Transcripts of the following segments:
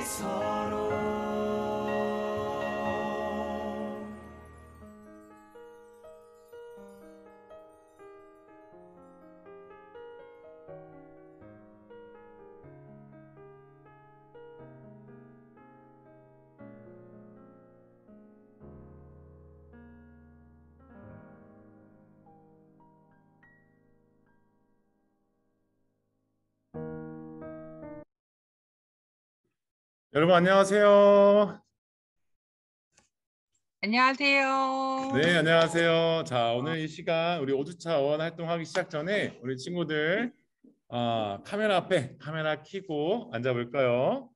서로. 여러분 안녕하세요. 안녕하세요. 네, 안녕하세요. 자, 오늘 이 시간 우리 5주차 어원 활동하기 시작 전에 우리 친구들 카메라 앞에 카메라 켜고 앉아볼까요?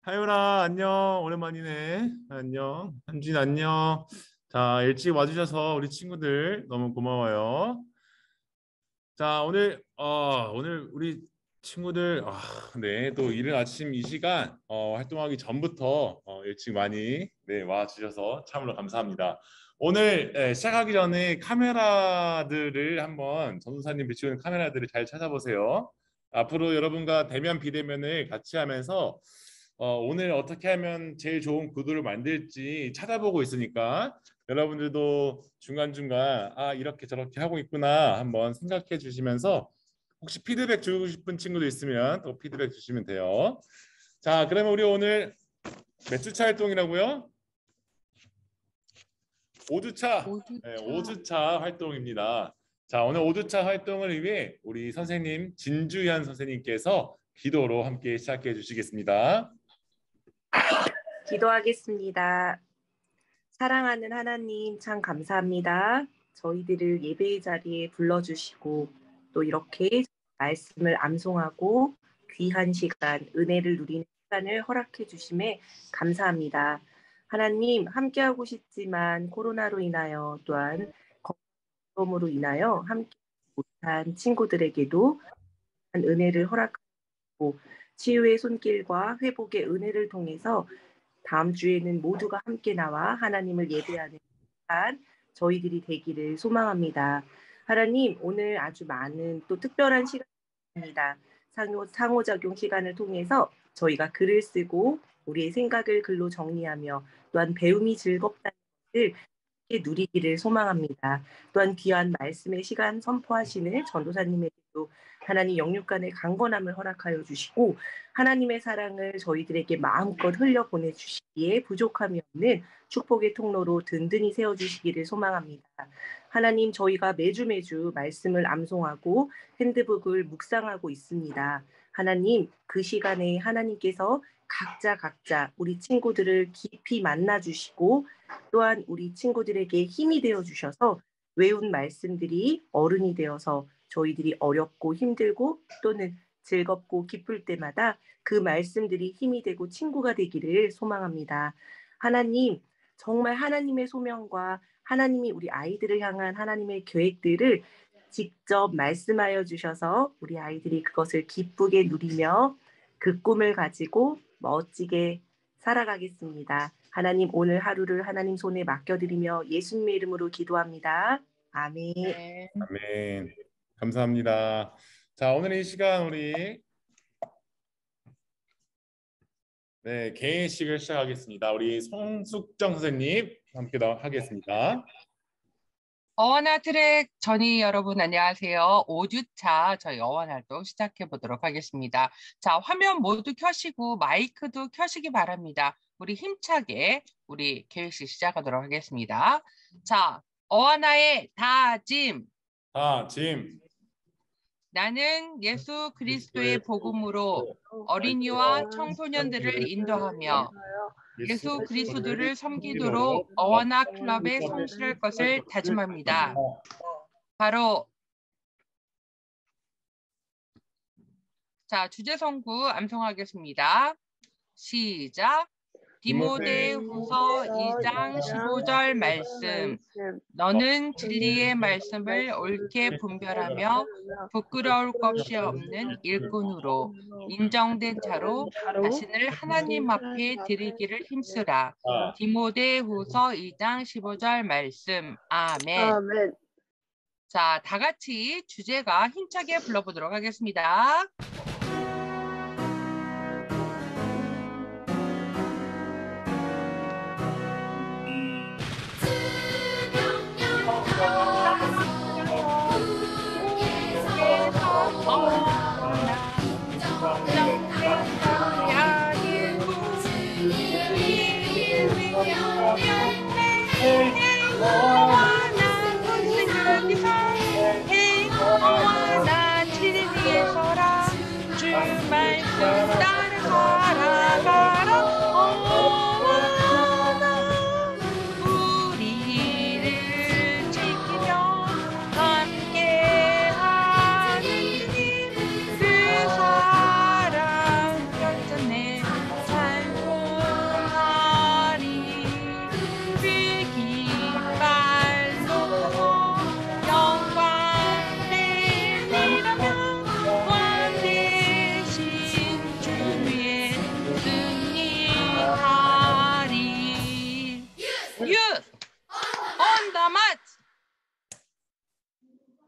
하율아 안녕. 오랜만이네. 안녕. 한진 안녕. 자, 일찍 와주셔서 우리 친구들 너무 고마워요. 자, 오늘 우리 친구들 네, 또 이른 아침 이 시간 활동하기 전부터 일찍 많이 네, 와 주셔서 참으로 감사합니다. 오늘 시작하기 전에 카메라들을 한번 전도사님 비추는 카메라들을 잘 찾아보세요. 앞으로 여러분과 대면 비대면을 같이 하면서 오늘 어떻게 하면 제일 좋은 구도를 만들지 찾아보고 있으니까 여러분들도 중간중간 이렇게 저렇게 하고 있구나 한번 생각해 주시면서 혹시 피드백 주고 싶은 친구도 있으면 또 피드백 주시면 돼요. 자, 그러면 우리 오늘 몇 주차 활동이라고요? 5주차. 네, 5주차 활동입니다. 자, 오늘 5주차 활동을 위해 우리 선생님 진주현 선생님께서 기도로 함께 시작해 주시겠습니다. 기도하겠습니다. 사랑하는 하나님 참 감사합니다. 저희들을 예배의 자리에 불러주시고 또 이렇게 말씀을 암송하고 귀한 시간, 은혜를 누리는 시간을 허락해 주심에 감사합니다. 하나님 함께하고 싶지만 코로나로 인하여 또한 건강으로 인하여 함께 못한 친구들에게도 은혜를 허락하고 치유의 손길과 회복의 은혜를 통해서 다음 주에는 모두가 함께 나와 하나님을 예배하는 시간 저희들이 되기를 소망합니다. 하나님 오늘 아주 많은 또 특별한 시간입니다. 상호작용 시간을 통해서 저희가 글을 쓰고 우리의 생각을 글로 정리하며 또한 배움이 즐겁다는 것을 누리기를 소망합니다. 또한 귀한 말씀의 시간 선포하시는 전도사님에게도 하나님 영육간의 강건함을 허락하여 주시고 하나님의 사랑을 저희들에게 마음껏 흘려 보내주시기에 부족함이 없는 축복의 통로로 든든히 세워주시기를 소망합니다. 하나님 저희가 매주 말씀을 암송하고 핸드북을 묵상하고 있습니다. 하나님 그 시간에 하나님께서 각자 우리 친구들을 깊이 만나주시고 또한 우리 친구들에게 힘이 되어 주셔서 외운 말씀들이 어른이 되어서 저희들이 어렵고 힘들고 또는 즐겁고 기쁠 때마다 그 말씀들이 힘이 되고 친구가 되기를 소망합니다. 하나님, 정말 하나님의 소명과 하나님이 우리 아이들을 향한 하나님의 계획들을 직접 말씀하여 주셔서 우리 아이들이 그것을 기쁘게 누리며 그 꿈을 가지고 멋지게 살아가겠습니다. 하나님 오늘 하루를 하나님 손에 맡겨드리며 예수님의 이름으로 기도합니다. 아멘. 네. 아멘. 감사합니다. 자, 오늘 이 시간 우리 개인식을 시작하겠습니다. 우리 송숙정 선생님 함께 하겠습니다. 어원화 트랙 전이 여러분 안녕하세요. 5주차 저희 어원 활동 시작해 보도록 하겠습니다. 자, 화면 모두 켜시고 마이크도 켜시기 바랍니다. 우리 힘차게 우리 계획식 시작하도록 하겠습니다. 자, 어원화의 다짐. 나는 예수 그리스도의 복음으로 어린이와 청소년들을 인도하며 예수 그리스도를 섬기도록 어원화 클럽에 성실할 것을 다짐합니다. 바로 자, 주제 선구 암송하겠습니다. 시작. 디모데후서 2장 15절 말씀. 너는 진리의 말씀을 옳게 분별하며 부끄러울 것이 없는 일꾼으로 인정된 자로 자신을 하나님 앞에 드리기를 힘쓰라. 디모데후서 2장 15절 말씀. 아멘. 자, 다 같이 주제가 힘차게 불러보도록 하겠습니다.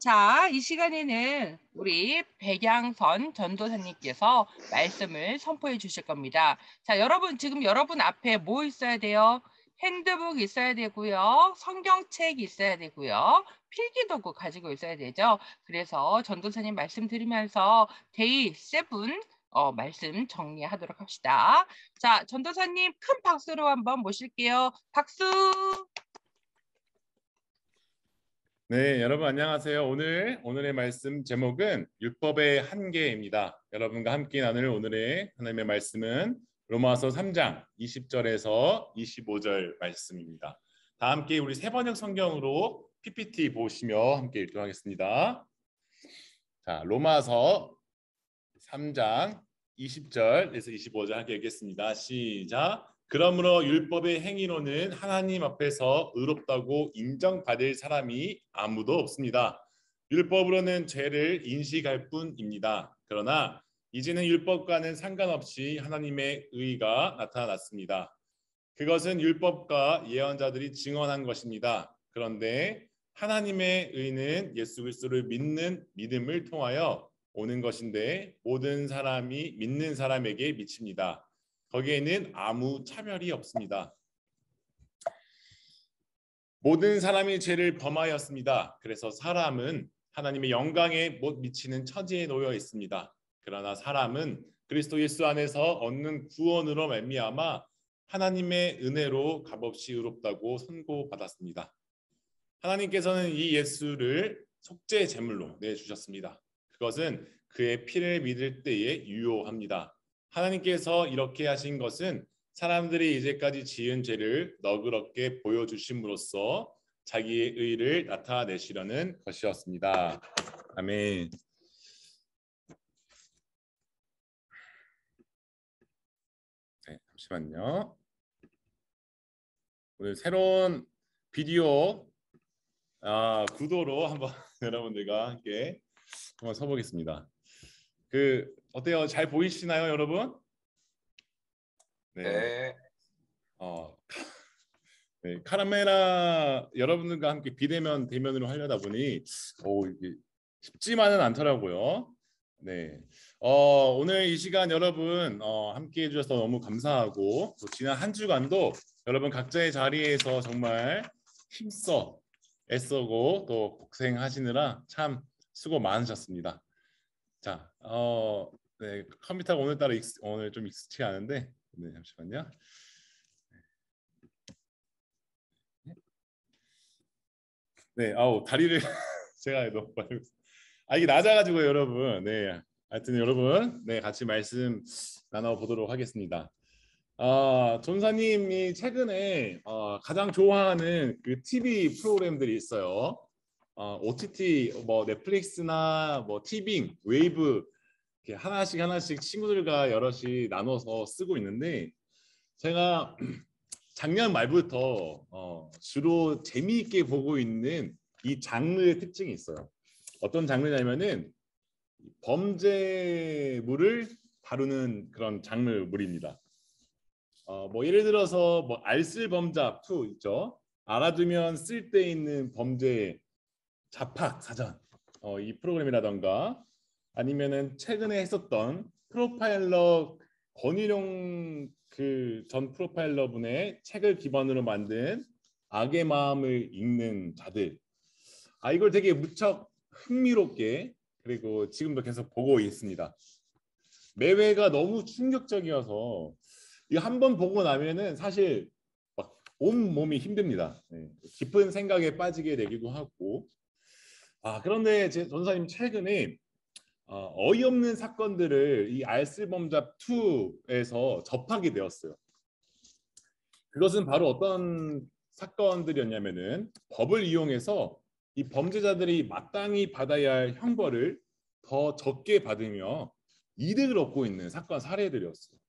자, 이 시간에는 우리 백양선 전도사님께서 말씀을 선포해 주실 겁니다. 자, 여러분 지금 여러분 앞에 뭐 있어야 돼요? 핸드북 있어야 되고요. 성경책 있어야 되고요. 필기도구 가지고 있어야 되죠. 그래서 전도사님 말씀 드리면서 데이 7 말씀 정리하도록 합시다. 자, 전도사님 큰 박수로 한번 모실게요. 박수! 네, 여러분 안녕하세요. 오늘의 말씀 제목은 율법의 한계입니다. 여러분과 함께 나눌 오늘의 하나님의 말씀은 로마서 3장 20절에서 25절 말씀입니다. 다 함께 우리 세번역 성경으로 PPT 보시며 함께 읽도록하겠습니다. 자, 로마서 3장 20절에서 25절 함께 읽겠습니다. 시작. 그러므로 율법의 행위로는 하나님 앞에서 의롭다고 인정받을 사람이 아무도 없습니다. 율법으로는 죄를 인식할 뿐입니다. 그러나 이제는 율법과는 상관없이 하나님의 의가 나타났습니다. 그것은 율법과 예언자들이 증언한 것입니다. 그런데 하나님의 의는 예수 그리스도를 믿는 믿음을 통하여 오는 것인데 모든 사람이 믿는 사람에게 미칩니다. 거기에는 아무 차별이 없습니다. 모든 사람이 죄를 범하였습니다. 그래서 사람은 하나님의 영광에 못 미치는 처지에 놓여 있습니다. 그러나 사람은 그리스도 예수 안에서 얻는 구원으로 말미암아 하나님의 은혜로 값없이 의롭다고 선고받았습니다. 하나님께서는 이 예수를 속죄 제물로 내주셨습니다. 그것은 그의 피를 믿을 때에 유효합니다. 하나님께서 이렇게 하신 것은 사람들이 이제까지 지은 죄를 너그럽게 보여주심으로써 자기의 의를 나타내시려는 것이었습니다. 아멘. 네, 잠시만요. 오늘 새로운 비디오 구도로 한번 여러분들과 함께 한번 서보겠습니다. 어때요? 잘 보이시나요, 여러분? 네. 네, 카메라 여러분들과 함께 비대면 대면으로 하려다 보니 이게 쉽지만은 않더라고요. 네. 오늘 이 시간 여러분 함께 해주셔서 너무 감사하고 또 지난 한 주간도 여러분 각자의 자리에서 정말 힘써 애써고 또 고생하시느라 참 수고 많으셨습니다. 자, 네, 컴퓨터가 오늘따라 오늘 좀 익숙치 않은데, 네, 잠시만요. 네, 다리를 제가 너무 빨리. 이게 낮아가지고 여러분, 네, 하여튼 여러분, 네, 같이 말씀 나눠보도록 하겠습니다. 전사님이 최근에 가장 좋아하는 그 TV 프로그램들이 있어요. OTT 뭐 넷플릭스나 뭐 티빙, 웨이브 이렇게 하나씩 친구들과 여럿이 나눠서 쓰고 있는데 제가 작년 말부터 주로 재미있게 보고 있는 이 장르의 특징이 있어요. 어떤 장르냐면은 범죄물을 다루는 그런 장르물입니다. 뭐 예를 들어서 뭐 알쓸범잡 2 있죠. 알아두면 쓸데있는 범죄 자팍 사전 이 프로그램이라던가 아니면은 최근에 했었던 프로파일러 권일용 그 전 프로파일러 분의 책을 기반으로 만든 악의 마음을 읽는 자들. 이걸 되게 무척 흥미롭게 그리고 지금도 계속 보고 있습니다. 매회가 너무 충격적이어서 이거 한번 보고 나면은 사실 막 온 몸이 힘듭니다. 네. 깊은 생각에 빠지게 되기도 하고. 그런데 제 전사님 최근에 어이없는 사건들을 이 알쓸범잡 2에서 접하게 되었어요. 그것은 바로 어떤 사건들이었냐면은 법을 이용해서 이 범죄자들이 마땅히 받아야 할 형벌을 더 적게 받으며 이득을 얻고 있는 사건 사례들이었어요.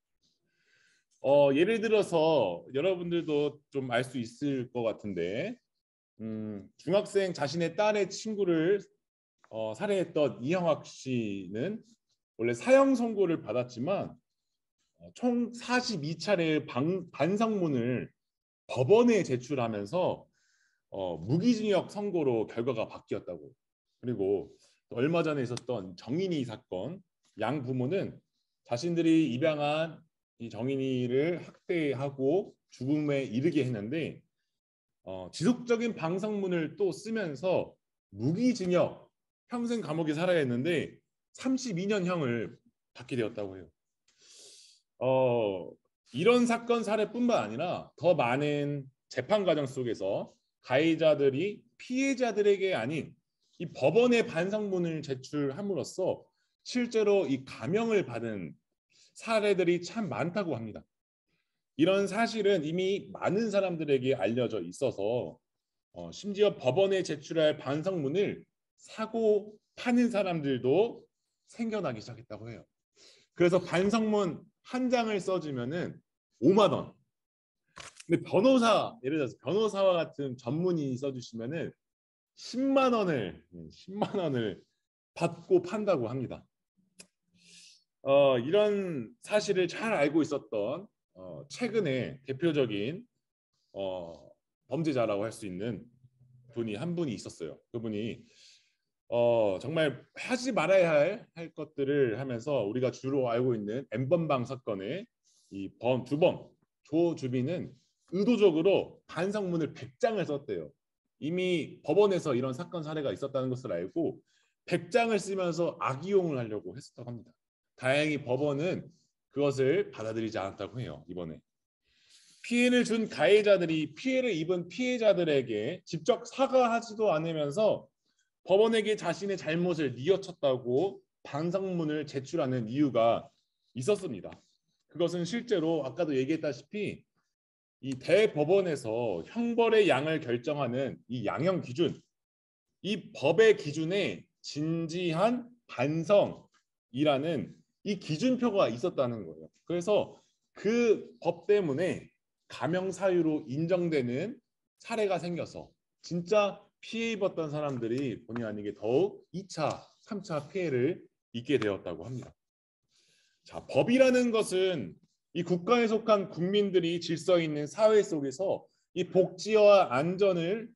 예를 들어서 여러분들도 좀 알 수 있을 것 같은데 중학생 자신의 딸의 친구를 살해했던 이형학 씨는 원래 사형 선고를 받았지만 총 42차례의 반성문을 법원에 제출하면서 무기징역 선고로 결과가 바뀌었다고. 그리고 또 얼마 전에 있었던 정인이 사건, 양 부모는 자신들이 입양한 이 정인이를 학대하고 죽음에 이르게 했는데 지속적인 방성문을 또 쓰면서 무기징역, 평생 감옥에 살아야 했는데 32년형을 받게 되었다고 해요. 이런 사건 사례뿐만 아니라 더 많은 재판 과정 속에서 가해자들이 피해자들에게 아닌 이 법원에 반성문을 제출함으로써 실제로 이 감형을 받은 사례들이 참 많다고 합니다. 이런 사실은 이미 많은 사람들에게 알려져 있어서 심지어 법원에 제출할 반성문을 사고 파는 사람들도 생겨나기 시작했다고 해요. 그래서 반성문 한 장을 써주면은 5만 원. 근데 변호사, 예를 들어서 변호사와 같은 전문인이 써주시면은 10만 원을 받고 판다고 합니다. 이런 사실을 잘 알고 있었던 최근에 대표적인 범죄자라고 할 수 있는 분이 한 분이 있었어요. 그분이 정말 하지 말아야 할 것들을 하면서 우리가 주로 알고 있는 N번방 사건의 이 주범 조주빈은 의도적으로 반성문을 100장을 썼대요. 이미 법원에서 이런 사건 사례가 있었다는 것을 알고 100장을 쓰면서 악이용을 하려고 했었다고 합니다. 다행히 법원은 그것을 받아들이지 않았다고 해요. 이번에 피해를 준 가해자들이 피해를 입은 피해자들에게 직접 사과하지도 않으면서 법원에게 자신의 잘못을 뉘어쳤다고 반성문을 제출하는 이유가 있었습니다. 그것은 실제로 아까도 얘기했다시피 이 대법원에서 형벌의 양을 결정하는 이 양형 기준, 이 법의 기준에 진지한 반성이라는 이 기준표가 있었다는 거예요. 그래서 그 법 때문에 감형 사유로 인정되는 사례가 생겨서 진짜 피해 입었던 사람들이 본의 아니게 더욱 2차, 3차 피해를 입게 되었다고 합니다. 자, 법이라는 것은 이 국가에 속한 국민들이 질서 있는 사회 속에서 이 복지와 안전을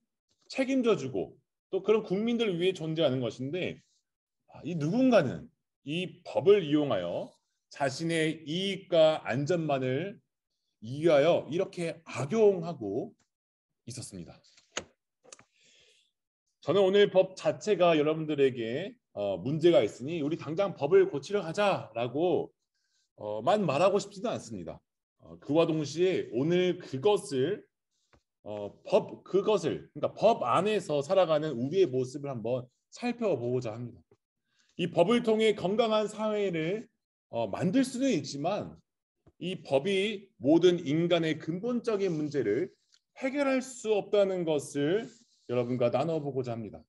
책임져주고 또 그런 국민들을 위해 존재하는 것인데 이 누군가는 이 법을 이용하여 자신의 이익과 안전만을 위하여 이렇게 악용하고 있었습니다. 저는 오늘 법 자체가 여러분들에게 문제가 있으니 우리 당장 법을 고치러 가자라고 만 말하고 싶지는 않습니다. 그와 동시에 오늘 그러니까 법 안에서 살아가는 우리의 모습을 한번 살펴보고자 합니다. 이 법을 통해 건강한 사회를 만들 수는 있지만 이 법이 모든 인간의 근본적인 문제를 해결할 수 없다는 것을 여러분과 나눠보고자 합니다.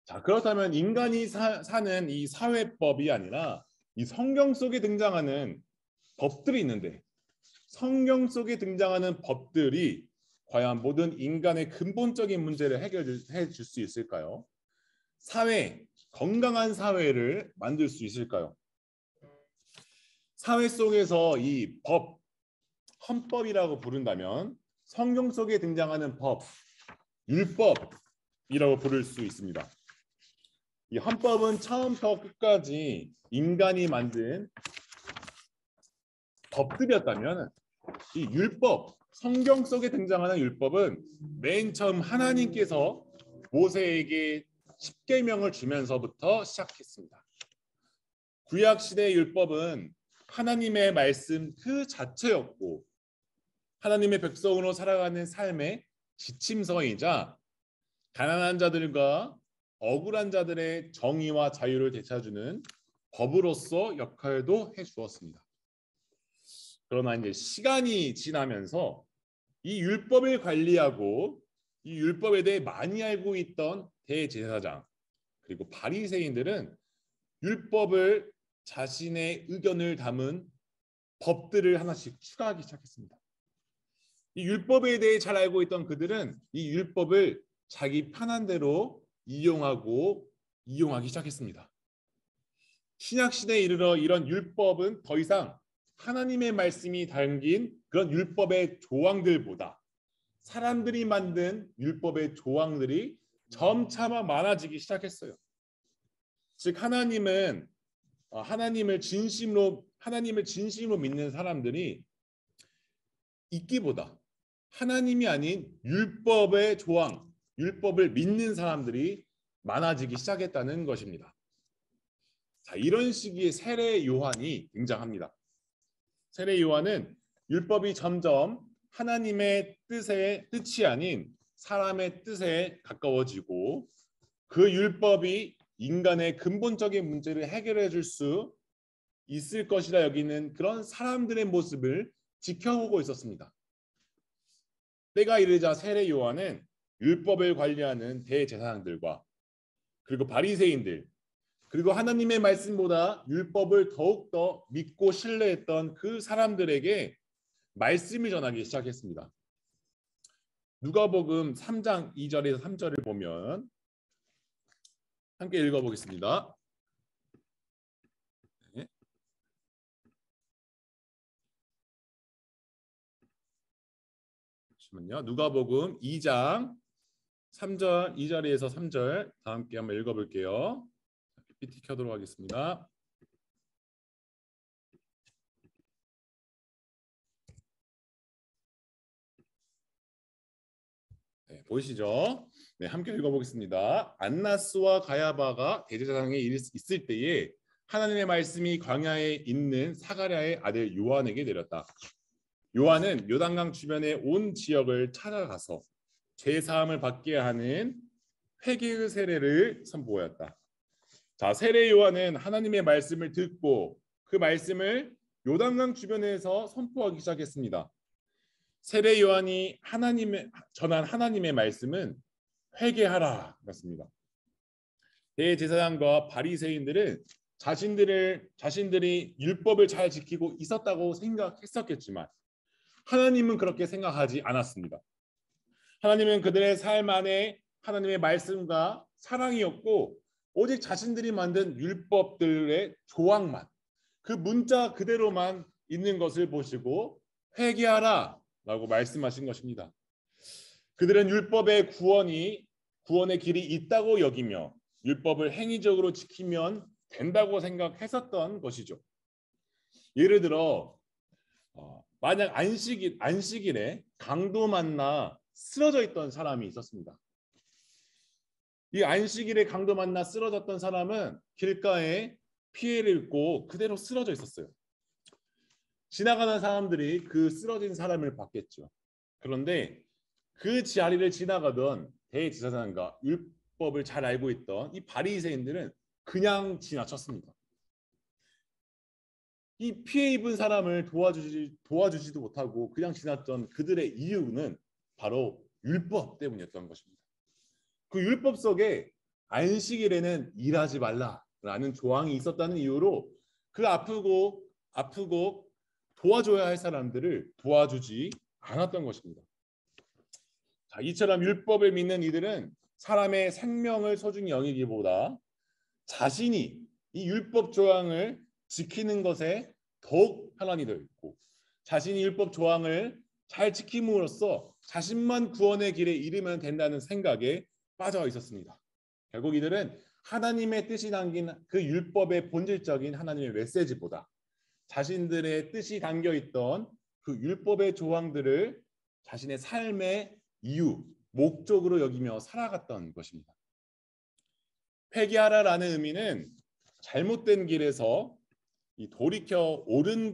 자, 그렇다면 인간이 사는 이 사회법이 아니라 이 성경 속에 등장하는 법들이 있는데 성경 속에 등장하는 법들이 과연 모든 인간의 근본적인 문제를 해결해 줄 수 있을까요? 건강한 사회를 만들 수 있을까요? 사회 속에서 이 헌법이라고 부른다면 성경 속에 등장하는 법, 율법이라고 부를 수 있습니다. 이 헌법은 처음부터 끝까지 인간이 만든 법들이었다면 이 성경 속에 등장하는 율법은 맨 처음 하나님께서 모세에게 십계명을 주면서부터 시작했습니다. 구약 시대의 율법은 하나님의 말씀 그 자체였고 하나님의 백성으로 살아가는 삶의 지침서이자 가난한 자들과 억울한 자들의 정의와 자유를 되찾아주는 법으로서 역할도 해주었습니다. 그러나 이제 시간이 지나면서 이 율법을 관리하고 이 율법에 대해 많이 알고 있던 대제사장 그리고 바리새인들은 율법을 자신의 의견을 담은 법들을 하나씩 추가하기 시작했습니다. 이 율법에 대해 잘 알고 있던 그들은 이 율법을 자기 편한 대로 이용하기 시작했습니다. 신약 시대에 이르러 이런 율법은 더 이상 하나님의 말씀이 담긴 그런 율법의 조항들보다 사람들이 만든 율법의 조항들이 점차 많아지기 시작했어요. 즉 하나님을 진심으로 믿는 사람들이 있기보다 하나님이 아닌 율법의 조항, 율법을 믿는 사람들이 많아지기 시작했다는 것입니다. 자, 이런 시기에 세례 요한이 등장합니다. 세례 요한은 율법이 점점 하나님의 뜻이 아닌 사람의 뜻에 가까워지고 그 율법이 인간의 근본적인 문제를 해결해 줄 수 있을 것이라 여기는 그런 사람들의 모습을 지켜보고 있었습니다. 때가 이르자 세례 요한은 율법을 관리하는 대제사장들과 그리고 바리새인들 그리고 하나님의 말씀보다 율법을 더욱더 믿고 신뢰했던 그 사람들에게 말씀을 전하기 시작했습니다. 누가복음 3장 2절에서 3절을 보면 함께 읽어보겠습니다. 네. 잠시만요. 누가복음 2장 3절 2절에서 3절 다 함께 한번 읽어볼게요. PPT 켜도록 하겠습니다. 네, 보이시죠? 네, 함께 읽어보겠습니다. 안나스와 가야바가 대제사장에 있을 때에 하나님의 말씀이 광야에 있는 사가랴의 아들 요한에게 내렸다. 요한은 요단강 주변의 온 지역을 찾아가서 죄 사함을 받게 하는 회개의 세례를 선포하였다. 자, 세례 요한은 하나님의 말씀을 듣고 그 말씀을 요단강 주변에서 선포하기 시작했습니다. 세례 요한이 전한 하나님의 말씀은 회개하라 였습니다. 대제사장과 바리새인들은 자신들이 율법을 잘 지키고 있었다고 생각했었겠지만 하나님은 그렇게 생각하지 않았습니다. 하나님은 그들의 삶 안에 하나님의 말씀과 사랑이었고 오직 자신들이 만든 율법들의 조항만 그 문자 그대로만 있는 것을 보시고 회개하라 라고 말씀하신 것입니다. 그들은 율법의 구원의 길이 있다고 여기며 율법을 행위적으로 지키면 된다고 생각했었던 것이죠. 예를 들어 만약 안식일에 강도 만나 쓰러져 있던 사람이 있었습니다. 이 안식일에 강도 만나 쓰러졌던 사람은 길가에 피해를 입고 그대로 쓰러져 있었어요. 지나가는 사람들이 그 쓰러진 사람을 봤겠죠. 그런데 그 자리를 지나가던 대제사장과 율법을 잘 알고 있던 이 바리새인들은 그냥 지나쳤습니다. 이 피해 입은 사람을 도와주지도 못하고 그냥 지났던 그들의 이유는 바로 율법 때문이었던 것입니다. 그 율법 속에 안식일에는 일하지 말라라는 조항이 있었다는 이유로 그 아프고 도와줘야 할 사람들을 도와주지 않았던 것입니다. 자, 이처럼 율법을 믿는 이들은 사람의 생명을 소중히 여기기보다 자신이 이 율법 조항을 지키는 것에 더욱 편안이 되어 있고 자신이 율법 조항을 잘 지킴으로써 자신만 구원의 길에 이르면 된다는 생각에 빠져 있었습니다. 결국 이들은 하나님의 뜻이 담긴 그 율법의 본질적인 하나님의 메시지보다 자신들의 뜻이 담겨 있던 그 율법의 조항들을 자신의 삶의 이유, 목적으로 여기며 살아갔던 것입니다. 회개하라라는 의미는 잘못된 길에서 돌이켜 옳은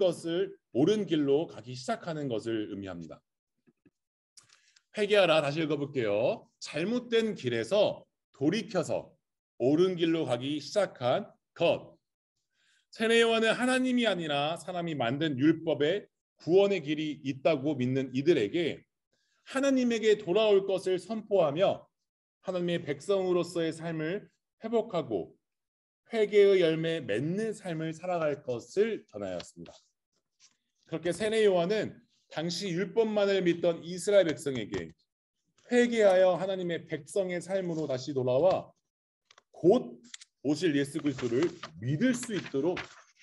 길로 가기 시작하는 것을 의미합니다. 회개하라 다시 읽어볼게요. 잘못된 길에서 돌이켜서 옳은 길로 가기 시작한 것. 세례 요한은 하나님이 아니라 사람이 만든 율법에 구원의 길이 있다고 믿는 이들에게 하나님에게 돌아올 것을 선포하며 하나님의 백성으로서의 삶을 회복하고 회개의 열매 맺는 삶을 살아갈 것을 전하였습니다. 그렇게 세례 요한은 당시 율법만을 믿던 이스라엘 백성에게 회개하여 하나님의 백성의 삶으로 다시 돌아와 곧 오실 예수 그리스도를 믿을 수 있도록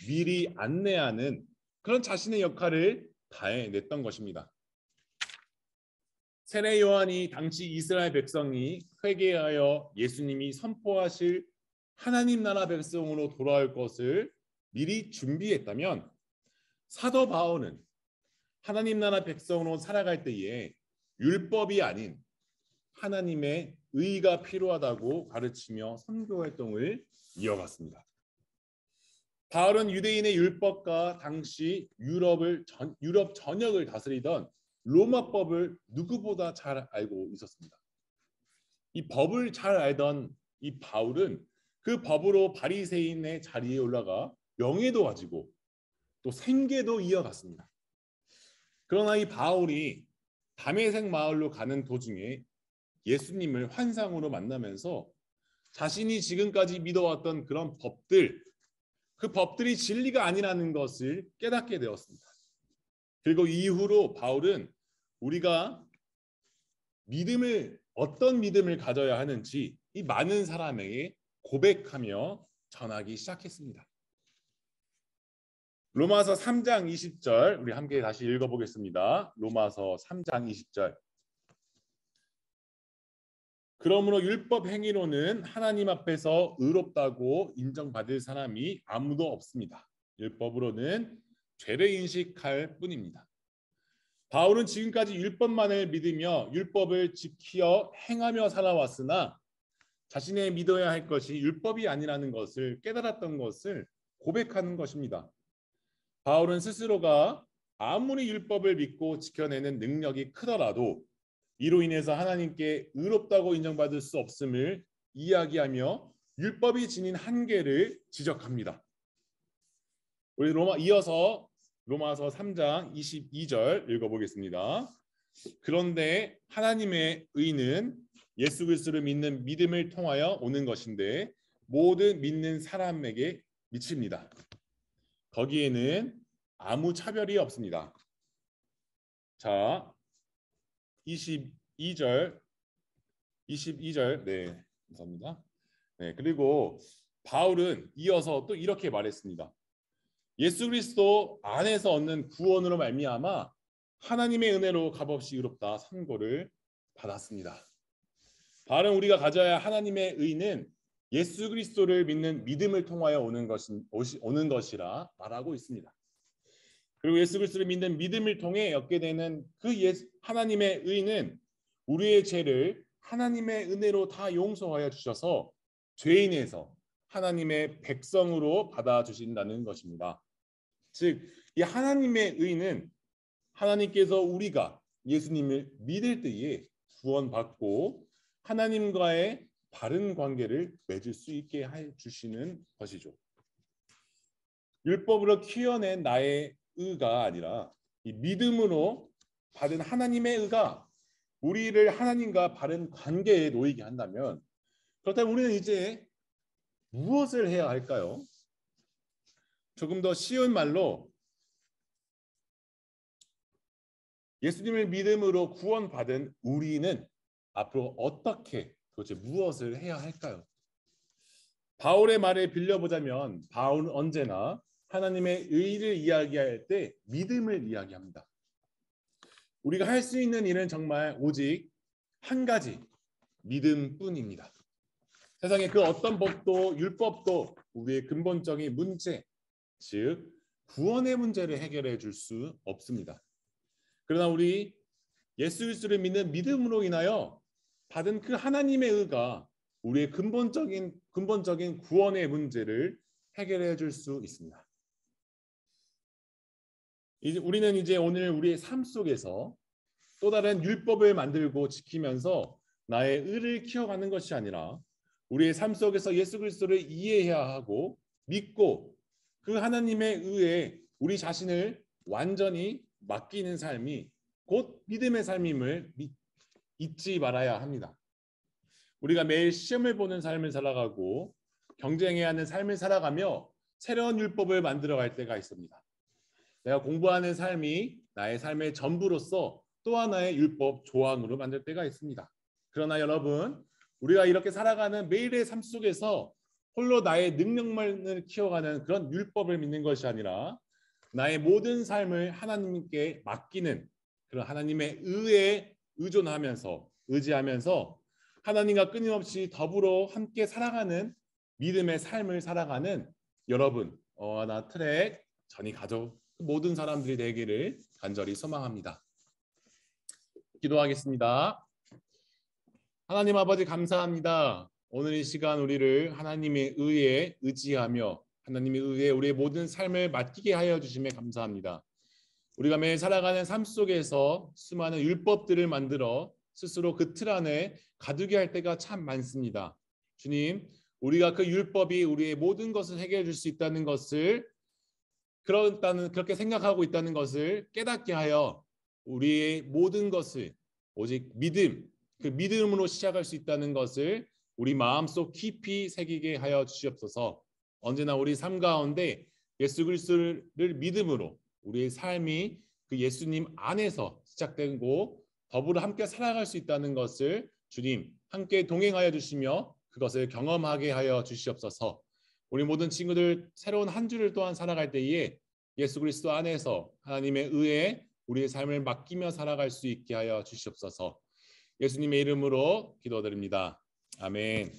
미리 안내하는 그런 자신의 역할을 다해냈던 것입니다. 세례 요한이 당시 이스라엘 백성이 회개하여 예수님이 선포하실 하나님 나라 백성으로 돌아올 것을 미리 준비했다면, 사도 바울은 하나님 나라 백성으로 살아갈 때에 율법이 아닌 하나님의 의가 필요하다고 가르치며 선교 활동을 이어갔습니다. 바울은 유대인의 율법과 당시 유럽 전역을 다스리던 로마법을 누구보다 잘 알고 있었습니다. 이 법을 잘 알던 이 바울은 그 법으로 바리새인의 자리에 올라가 명예도 가지고 또 생계도 이어갔습니다. 그러나 이 바울이 다메섹 마을로 가는 도중에 예수님을 환상으로 만나면서 자신이 지금까지 믿어왔던 그런 법들, 그 법들이 진리가 아니라는 것을 깨닫게 되었습니다. 그리고 이후로 바울은 우리가 어떤 믿음을 가져야 하는지 이 많은 사람에게 고백하며 전하기 시작했습니다. 로마서 3장 20절 우리 함께 다시 읽어보겠습니다. 로마서 3장 20절. 그러므로 율법 행위로는 하나님 앞에서 의롭다고 인정받을 사람이 아무도 없습니다. 율법으로는 죄를 인식할 뿐입니다. 바울은 지금까지 율법만을 믿으며 율법을 지키어 행하며 살아왔으나 자신의 믿어야 할 것이 율법이 아니라는 것을 깨달았던 것을 고백하는 것입니다. 바울은 스스로가 아무리 율법을 믿고 지켜내는 능력이 크더라도 이로 인해서 하나님께 의롭다고 인정받을 수 없음을 이야기하며 율법이 지닌 한계를 지적합니다. 우리 이어서 로마서 3장 22절 읽어보겠습니다. 그런데 하나님의 의는 예수 그리스도를 믿는 믿음을 통하여 오는 것인데 모든 믿는 사람에게 미칩니다. 거기에는 아무 차별이 없습니다. 자, 22절, 네, 감사합니다. 네, 그리고 바울은 이어서 또 이렇게 말했습니다. 예수 그리스도 안에서 얻는 구원으로 말미암아 하나님의 은혜로 값없이 의롭다 선고를 받았습니다. 바울은 우리가 가져야 할 하나님의 의는 예수 그리스도를 믿는 믿음을 통하여 오는 것이라 말하고 있습니다. 그리고 예수 그리스도를 믿는 믿음을 통해 얻게 되는 그 하나님의 의는 우리의 죄를 하나님의 은혜로 다 용서하여 주셔서 죄인에서 하나님의 백성으로 받아주신다는 것입니다. 즉, 이 하나님의 의는 하나님께서 우리가 예수님을 믿을 때에 구원받고 하나님과의 바른 관계를 맺을 수 있게 해주시는 것이죠. 율법으로 키워낸 나의 의가 아니라 이 믿음으로 받은 하나님의 의가 우리를 하나님과 바른 관계에 놓이게 한다면, 그렇다면 우리는 이제 무엇을 해야 할까요? 조금 더 쉬운 말로 예수님을 믿음으로 구원받은 우리는 앞으로 어떻게 도대체 무엇을 해야 할까요? 바울의 말을 빌려보자면 바울은 언제나 하나님의 의를 이야기할 때 믿음을 이야기합니다. 우리가 할 수 있는 일은 정말 오직 한 가지, 믿음뿐입니다. 세상에 그 어떤 법도 율법도 우리의 근본적인 문제, 즉 구원의 문제를 해결해 줄 수 없습니다. 그러나 우리 예수 그리스도를 믿는 믿음으로 인하여 받은 그 하나님의 의가 우리의 근본적인 구원의 문제를 해결해 줄 수 있습니다. 우리는 이제 오늘 우리의 삶 속에서 또 다른 율법을 만들고 지키면서 나의 의를 키워가는 것이 아니라 우리의 삶 속에서 예수 그리스도를 이해해야 하고 믿고 그 하나님의 의에 우리 자신을 완전히 맡기는 삶이 곧 믿음의 삶임을 잊지 말아야 합니다. 우리가 매일 시험을 보는 삶을 살아가고 경쟁해야 하는 삶을 살아가며 새로운 율법을 만들어갈 때가 있습니다. 내가 공부하는 삶이 나의 삶의 전부로서 또 하나의 율법 조항으로 만들 때가 있습니다. 그러나 여러분, 우리가 이렇게 살아가는 매일의 삶 속에서 홀로 나의 능력만을 키워가는 그런 율법을 믿는 것이 아니라 나의 모든 삶을 하나님께 맡기는 그런 하나님의 의에 의지하면서 하나님과 끊임없이 더불어 함께 살아가는 믿음의 삶을 살아가는 여러분, 나 트랙 전이 가족 모든 사람들이 되기를 간절히 소망합니다. 기도하겠습니다. 하나님 아버지 감사합니다. 오늘 이 시간 우리를 하나님의 의에 의지하며 하나님의 의에 우리의 모든 삶을 맡기게 하여 주심에 감사합니다. 우리가 매일 살아가는 삶 속에서 수많은 율법들을 만들어 스스로 그 틀 안에 가두게 할 때가 참 많습니다. 주님, 우리가 그 율법이 우리의 모든 것을 해결해 줄 수 있다는 것을 그렇게 생각하고 있다는 것을 깨닫게 하여 우리의 모든 것을 오직 그 믿음으로 시작할 수 있다는 것을 우리 마음속 깊이 새기게 하여 주시옵소서. 언제나 우리 삶 가운데 예수 그리스도를 믿음으로 우리의 삶이 그 예수님 안에서 시작되고 더불어 함께 살아갈 수 있다는 것을 주님 함께 동행하여 주시며 그것을 경험하게 하여 주시옵소서. 우리 모든 친구들 새로운 한 주를 또한 살아갈 때에 예수 그리스도 안에서 하나님의 의에 우리의 삶을 맡기며 살아갈 수 있게 하여 주시옵소서. 예수님의 이름으로 기도드립니다. 아멘.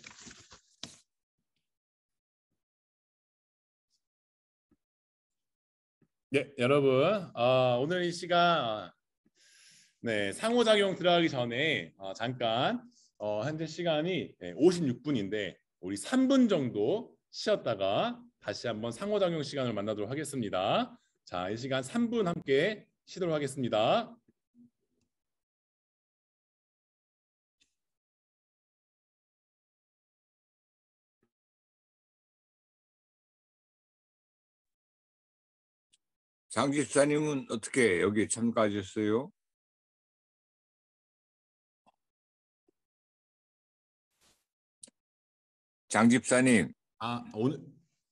네, 여러분, 오늘 이 시간 상호작용 들어가기 전에 잠깐 현재 시간이 56분인데 우리 3분 정도 쉬었다가 다시 한번 상호작용 시간을 만나도록 하겠습니다. 자, 이 시간 3분 함께 쉬도록 하겠습니다. 장 집사님은 어떻게 여기 참가하셨어요? 장 집사님,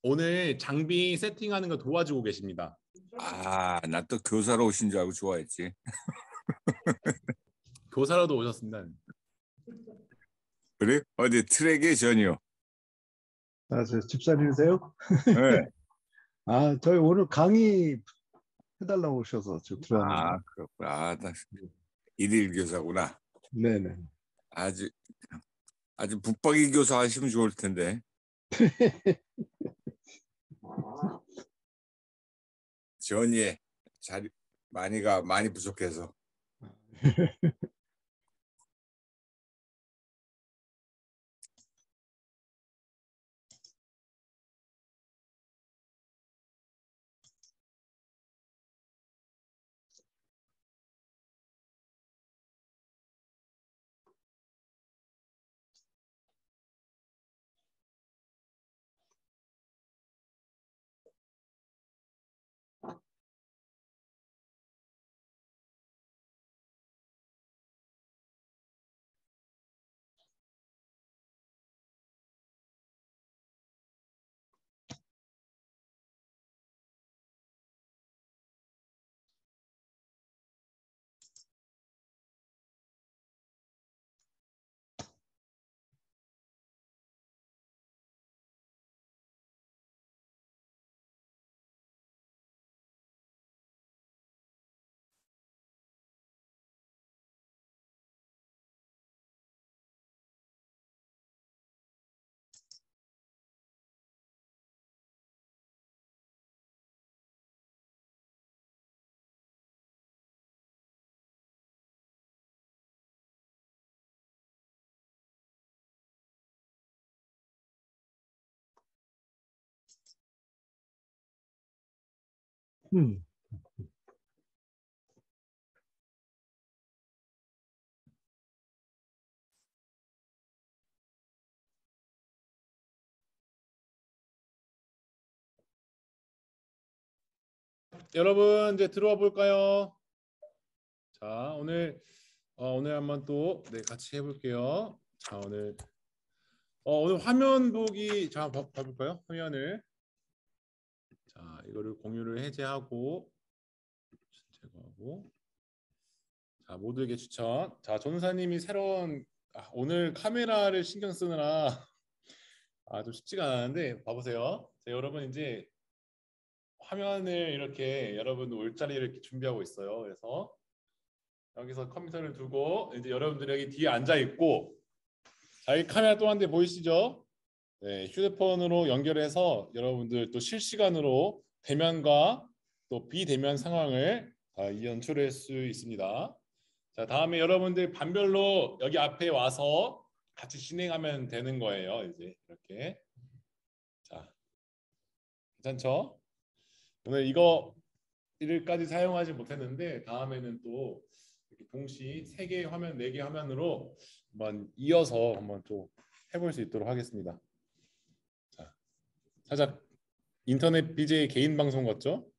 오늘 장비 세팅하는 거 도와주고 계십니다. 나 또 교사로 오신 줄 알고 좋아했지. 교사로도 오셨습니다. 그래? 어디 트랙의 전이요? 저 집사님이세요? 네. 저희 오늘 강의 해달라고 오셔서 저 들어왔는데. 그렇구나. 나 일일 교사구나. 네네. 아주 붙박이 교사 하시면 좋을 텐데. 전이에 자리 많이 부족해서. 음. 여러분 이제 들어와 볼까요? 자, 오늘 한번 또 같이 해볼게요. 자, 오늘 화면 보기 봐볼까요? 화면을 자 이거를 공유를 해제하고 제거하고 자 모두에게 추천. 자 전사님이 새로운 오늘 카메라를 신경 쓰느라 좀 쉽지가 않은데 봐보세요. 자, 여러분 이제 화면을 이렇게 여러분 올 자리를 이렇게 준비하고 있어요. 그래서 여기서 컴퓨터를 두고 이제 여러분들이 여기 뒤에 앉아 있고, 자, 이 카메라 또 한 대 보이시죠? 네, 휴대폰으로 연결해서 여러분들 또 실시간으로 대면과 또 비대면 상황을 다 연출할 수 있습니다. 자, 다음에 여러분들 반별로 여기 앞에 와서 같이 진행하면 되는 거예요. 이제 이렇게. 자, 괜찮죠? 오늘 이거까지 사용하지 못했는데 다음에는 또 이렇게 동시 3개 화면, 4개 화면으로 한번 이어서 한번 또 해볼 수 있도록 하겠습니다. 자, 살짝 인터넷 BJ 개인 방송 같죠?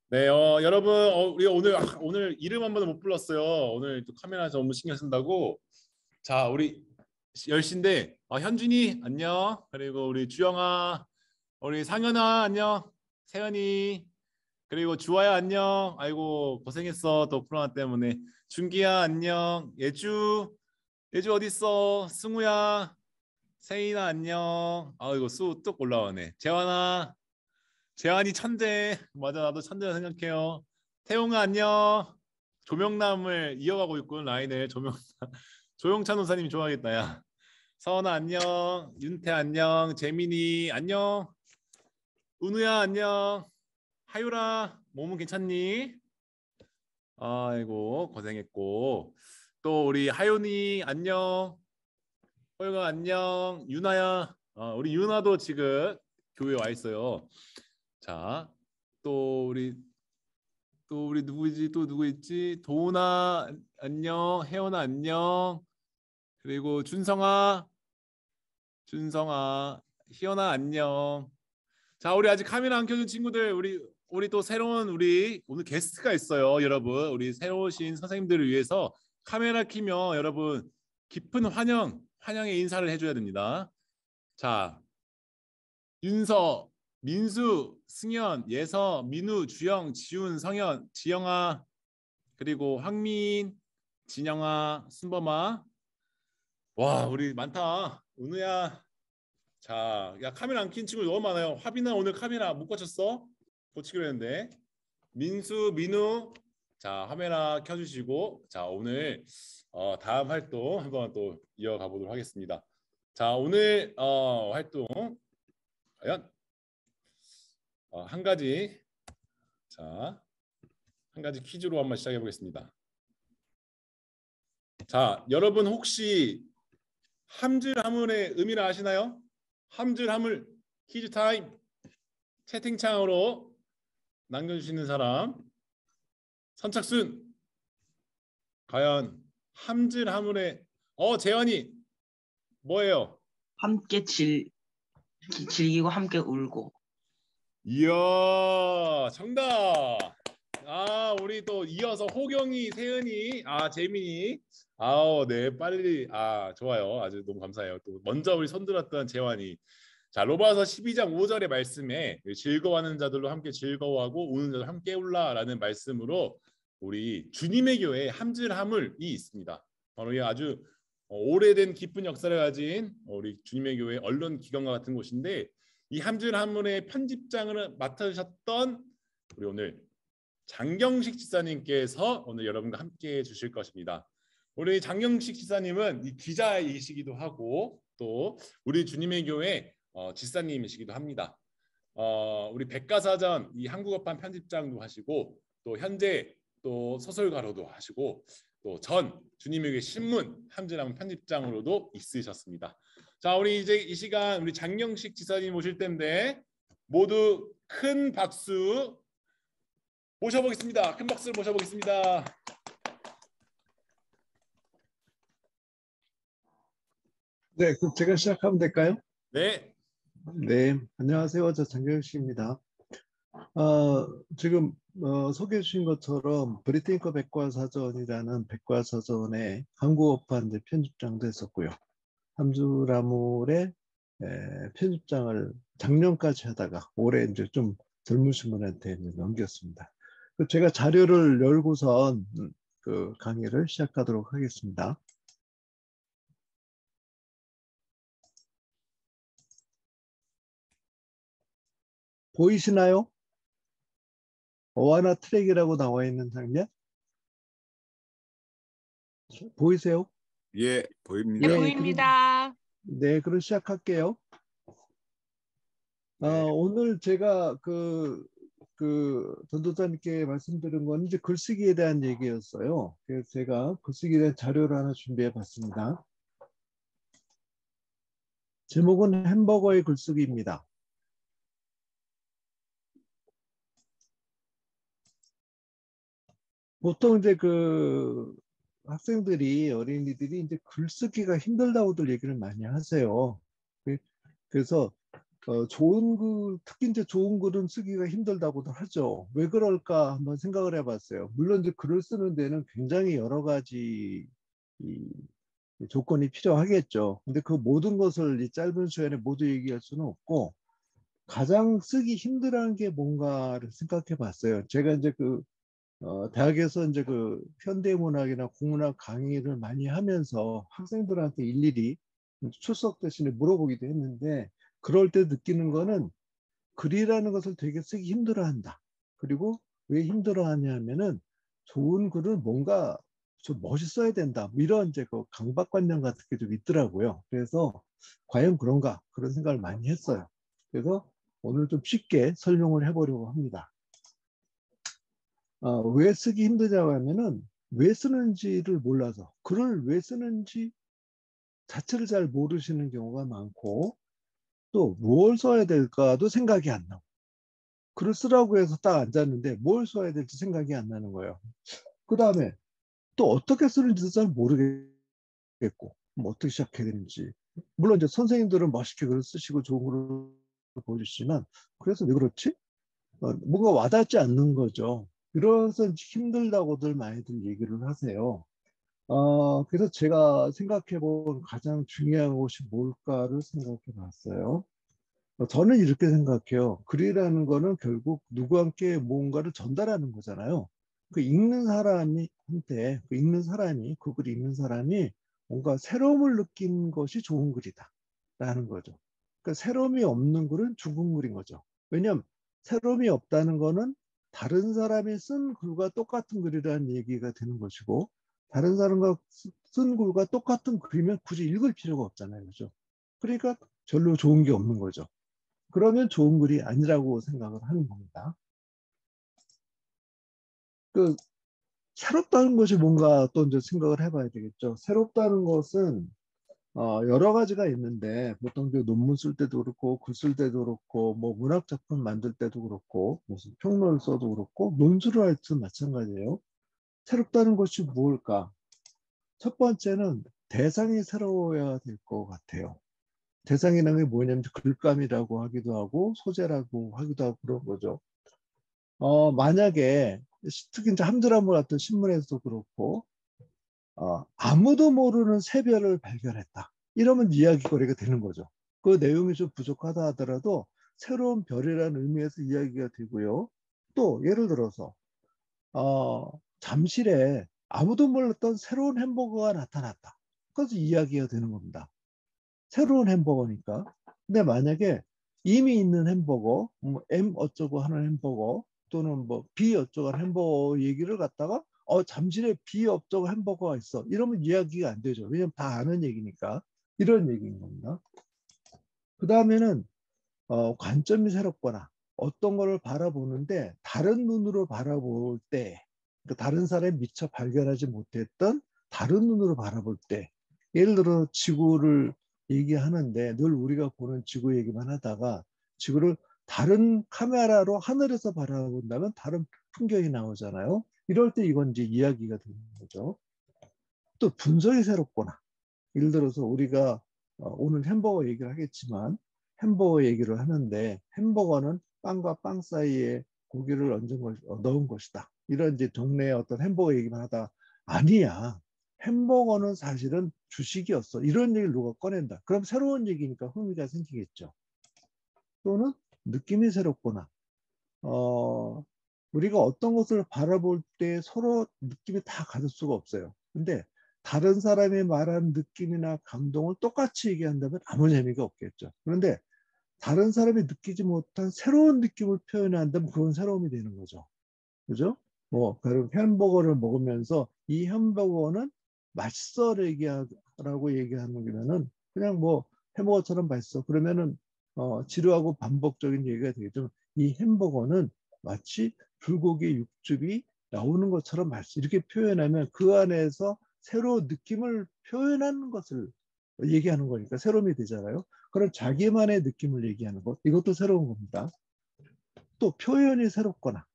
네, 여러분, 우리 오늘 이름 한 번도 못 불렀어요. 오늘 또 카메라 너무 신경 쓴다고. 자, 우리 10시인데 현준이 안녕. 그리고 우리 주영아, 우리 상현아 안녕. 세연이, 그리고 주아야 안녕. 아이고 고생했어 또 코로나 때문에. 준기야 안녕. 예주 어디 있어? 승우야, 세인아 안녕. 아이고 수 뚝 올라오네. 재환이 천재. 맞아, 나도 천재라 생각해요. 태용아 안녕. 조명남을 이어가고 있군, 라인을. 조용찬 호사님이 좋아하겠다. 야, 서원아 안녕. 윤태 안녕. 재민이 안녕. 은우야 안녕. 하유라 몸은 괜찮니? 아이고 고생했고. 또 우리 하윤이 안녕. 호영아 안녕. 유나야, 우리 유나도 지금 교회 와 있어요. 자, 또 우리 누구지? 또 누구 있지? 도훈아 안녕. 혜원아 안녕. 그리고 준성아, 희연아 안녕. 자, 우리 아직 카메라 안 켜준 친구들, 우리 또 새로운 우리 오늘 게스트가 있어요, 여러분. 우리 새로 오신 선생님들을 위해서 카메라 키면 여러분 깊은 환영의 인사를 해줘야 됩니다. 자, 윤서, 민수, 승현, 예서, 민우, 주영, 지훈, 성현, 지영아, 그리고 황민, 진영아, 순범아. 와, 우리 많다. 은우야. 자, 야, 카메라 안 킨 친구 너무 많아요. 화빈아 오늘 카메라 못 고쳤어? 고치기로 했는데. 민수, 민우, 자, 카메라 켜주시고, 자, 오늘 다음 활동 한번 또 이어가 보도록 하겠습니다. 자, 오늘 활동 과연 한 가지, 자, 한 가지 퀴즈로 한번 시작해 보겠습니다. 자, 여러분 혹시 함줄 하물의 의미를 아시나요? 함줄 하물 퀴즈 타임. 채팅창으로 남겨주시는 사람. 선착순. 과연 함줄 하물의 재환이 뭐예요? 함께 즐기고 함께 울고. 이야, 정답. 우리 또 이어서 호경이, 세은이, 재민이. 네, 빨리. 좋아요. 아주 너무 감사해요. 또 먼저 우리 손들었던 재환이. 자, 로마서 12장 5절의 말씀에 즐거워하는 자들로 함께 즐거워하고 우는 자들 함께 울라라는 말씀으로 우리 주님의 교회에 함질하물이 있습니다. 바로 이 아주 오래된 깊은 역사를 가진 우리 주님의 교회 언론 기관과 같은 곳인데, 이 함질하물의 편집장을 맡으셨던 우리 오늘 장경식 지사님께서 오늘 여러분과 함께 해주실 것입니다. 우리 장경식 지사님은 이 기자이시기도 하고 또 우리 주님의 교회 지사님이시기도 합니다. 우리 백과사전 이 한국어판 편집장도 하시고 또 현재 또 소설가로도 하시고 또 전 주님의 교회 신문 함질하물 편집장으로도 있으셨습니다. 자, 우리 이제 이 시간 우리 장경식 지사님 오실 텐데 모두 큰 박수 모셔보겠습니다. 큰 박수를 모셔보겠습니다. 네, 그럼 제가 시작하면 될까요? 네. 네, 안녕하세요. 저 장경식입니다. 지금 소개해 주신 것처럼 브리테인커 백과사전이라는 백과사전의 한국어판 편집장도 했었고요. 함줄하물의 편집장을 작년까지 하다가 올해 이제 좀 젊으신 분한테 이제 넘겼습니다. 제가 자료를 열고선 그 강의를 시작하도록 하겠습니다. 보이시나요? 어와나 트랙이라고 나와 있는 장면 보이세요? 예, 네, 보입니다. 예, 보입니다. 네, 그럼 시작할게요. 네. 오늘 제가 전도사님께 말씀드린 건 이제 글쓰기에 대한 얘기였어요. 그래서 제가 글쓰기에 대한 자료를 하나 준비해 봤습니다. 제목은 햄버거의 글쓰기입니다. 보통 이제 학생들이, 어린이들이 이제 글쓰기가 힘들다고들 얘기를 많이 하세요. 그래서 특히 이제 좋은 글은 쓰기가 힘들다고도 하죠. 왜 그럴까 한번 생각을 해봤어요. 물론 이제 글을 쓰는 데는 굉장히 여러 가지 이 조건이 필요하겠죠. 근데 그 모든 것을 이 짧은 시간에 모두 얘기할 수는 없고, 가장 쓰기 힘들어하는 게 뭔가를 생각해 봤어요. 제가 이제 대학에서 이제 현대문학이나 국문학 강의를 많이 하면서 학생들한테 일일이 출석 대신에 물어보기도 했는데, 그럴 때 느끼는 거는 글이라는 것을 되게 쓰기 힘들어한다. 그리고 왜 힘들어하냐면은 좋은 글은 뭔가 좀 멋있어야 된다. 뭐 이런 이제 강박관념 같은 게 좀 있더라고요. 그래서 과연 그런가 그런 생각을 많이 했어요. 그래서 오늘 좀 쉽게 설명을 해보려고 합니다. 왜 쓰기 힘드냐고 하면은 왜 쓰는지를 몰라서, 글을 왜 쓰는지 자체를 잘 모르시는 경우가 많고, 또 뭘 써야 될까도 생각이 안 나고, 글을 쓰라고 해서 딱 앉았는데 뭘 써야 될지 생각이 안 나는 거예요. 그 다음에 또 어떻게 쓰는지도 잘 모르겠고, 뭐 어떻게 시작해야 되는지. 물론 이제 선생님들은 멋있게 글을 쓰시고 좋은 글을 보여주시지만, 그래서 왜 그렇지? 뭔가 와닿지 않는 거죠. 그래서 힘들다고들 많이들 얘기를 하세요. 그래서 제가 생각해 본 가장 중요한 것이 뭘까를 생각해 봤어요. 저는 이렇게 생각해요. 글이라는 거는 결국 누구한테 뭔가를 전달하는 거잖아요. 그 글을 읽는 사람이 뭔가 새로움을 느낀 것이 좋은 글이다 라는 거죠. 그러니까 새로움이 없는 글은 죽은 글인 거죠. 왜냐하면 새로움이 없다는 거는 다른 사람이 쓴 글과 똑같은 글이라는 얘기가 되는 것이고, 다른 사람과 쓴 글과 똑같은 글이면 굳이 읽을 필요가 없잖아요. 그죠? 그러니까 별로 좋은 게 없는 거죠. 그러면 좋은 글이 아니라고 생각을 하는 겁니다. 새롭다는 것이 뭔가 또 이제 생각을 해봐야 되겠죠. 새롭다는 것은 여러 가지가 있는데, 보통 논문 쓸 때도 그렇고, 글 쓸 때도 그렇고, 뭐 문학 작품 만들 때도 그렇고, 무슨 평론을 써도 그렇고, 논술을 할 때도 마찬가지예요. 새롭다는 것이 무엇일까? 첫 번째는 대상이 새로워야 될 것 같아요. 대상이라는 게 뭐냐면 글감이라고 하기도 하고 소재라고 하기도 하고 그런 거죠. 만약에 특히 이제 함드라무 같은 신문에서도 그렇고, 아무도 모르는 새별을 발견했다, 이러면 이야기거리가 되는 거죠. 그 내용이 좀 부족하다 하더라도 새로운 별이라는 의미에서 이야기가 되고요. 또 예를 들어서 잠실에 아무도 몰랐던 새로운 햄버거가 나타났다, 그래서 이야기가 되는 겁니다. 새로운 햄버거니까. 근데 만약에 이미 있는 햄버거, 뭐 M 어쩌고 하는 햄버거, 또는 뭐 B 어쩌고 하는 햄버거 얘기를 갖다가 잠실에 B 어쩌고 햄버거가 있어, 이러면 이야기가 안 되죠. 왜냐면 다 아는 얘기니까. 이런 얘기인 겁니다. 그 다음에는 관점이 새롭거나 어떤 거를 바라보는데 다른 눈으로 바라볼 때, 그러니까 다른 사람이 미처 발견하지 못했던 다른 눈으로 바라볼 때, 예를 들어 지구를 얘기하는데 늘 우리가 보는 지구 얘기만 하다가 지구를 다른 카메라로 하늘에서 바라본다면 다른 풍경이 나오잖아요. 이럴 때 이건 이제 이야기가 되는 거죠. 또 분석이 새롭거나, 예를 들어서 우리가 오늘 햄버거 얘기를 하겠지만, 햄버거 얘기를 하는데 햄버거는 빵과 빵 사이에 고기를 넣은 것이다, 이런 이제 동네의 어떤 햄버거 얘기만 하다가 아니야, 햄버거는 사실은 주식이었어, 이런 얘기를 누가 꺼낸다. 그럼 새로운 얘기니까 흥미가 생기겠죠. 또는 느낌이 새롭거나, 우리가 어떤 것을 바라볼 때 서로 느낌이 다 가질 수가 없어요. 근데 다른 사람이 말하는 느낌이나 감동을 똑같이 얘기한다면 아무 재미가 없겠죠. 그런데 다른 사람이 느끼지 못한 새로운 느낌을 표현한다면 그건 새로움이 되는 거죠. 그죠? 뭐 그런 햄버거를 먹으면서 이 햄버거는 맛있어 라고 얘기하는 거면은 그냥 뭐 햄버거처럼 맛있어. 그러면은 지루하고 반복적인 얘기가 되겠죠. 이 햄버거는 마치 불고기 육즙이 나오는 것처럼 맛있어. 이렇게 표현하면 그 안에서 새로운 느낌을 표현하는 것을 얘기하는 거니까 새로움이 되잖아요. 그런 자기만의 느낌을 얘기하는 것. 이것도 새로운 겁니다. 또 표현이 새롭거나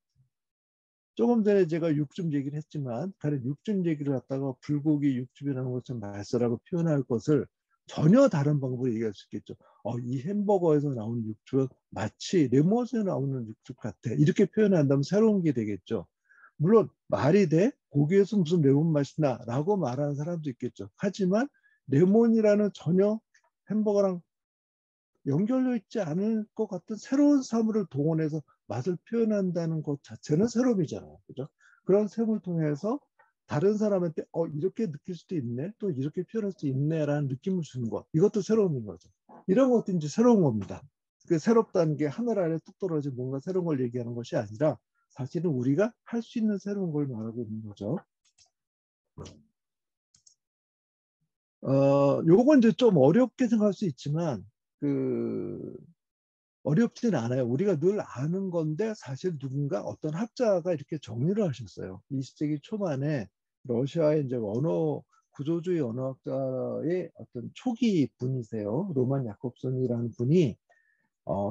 조금 전에 제가 육즙 얘기를 했지만 다른 육즙 얘기를 갖다가 불고기 육즙이라는 것을 맛있어라고 표현할 것을 전혀 다른 방법으로 얘기할 수 있겠죠. 이 햄버거에서 나오는 육즙은 마치 레몬에서 나오는 육즙 같아. 이렇게 표현한다면 새로운 게 되겠죠. 물론 말이 돼? 고기에서 무슨 레몬 맛이 나? 라고 말하는 사람도 있겠죠. 하지만 레몬이라는 전혀 햄버거랑 연결되어 있지 않을 것 같은 새로운 사물을 동원해서 맛을 표현한다는 것 자체는 새로움이잖아요. 그죠? 그런 새로움을 통해서 다른 사람한테 이렇게 느낄 수도 있네, 또 이렇게 표현할 수 있네라는 느낌을 주는 것. 이것도 새로움인 거죠. 이런 것도 이제 새로운 겁니다. 그 새롭다는 게 하늘 아래 뚝 떨어진 뭔가 새로운 걸 얘기하는 것이 아니라 사실은 우리가 할 수 있는 새로운 걸 말하고 있는 거죠. 요건 이제 좀 어렵게 생각할 수 있지만 어렵진 않아요. 우리가 늘 아는 건데 사실 누군가 어떤 학자가 이렇게 정리를 하셨어요. 20세기 초반에 러시아의 이제 구조주의 언어학자의 어떤 초기 분이세요. 로만 야콥슨이라는 분이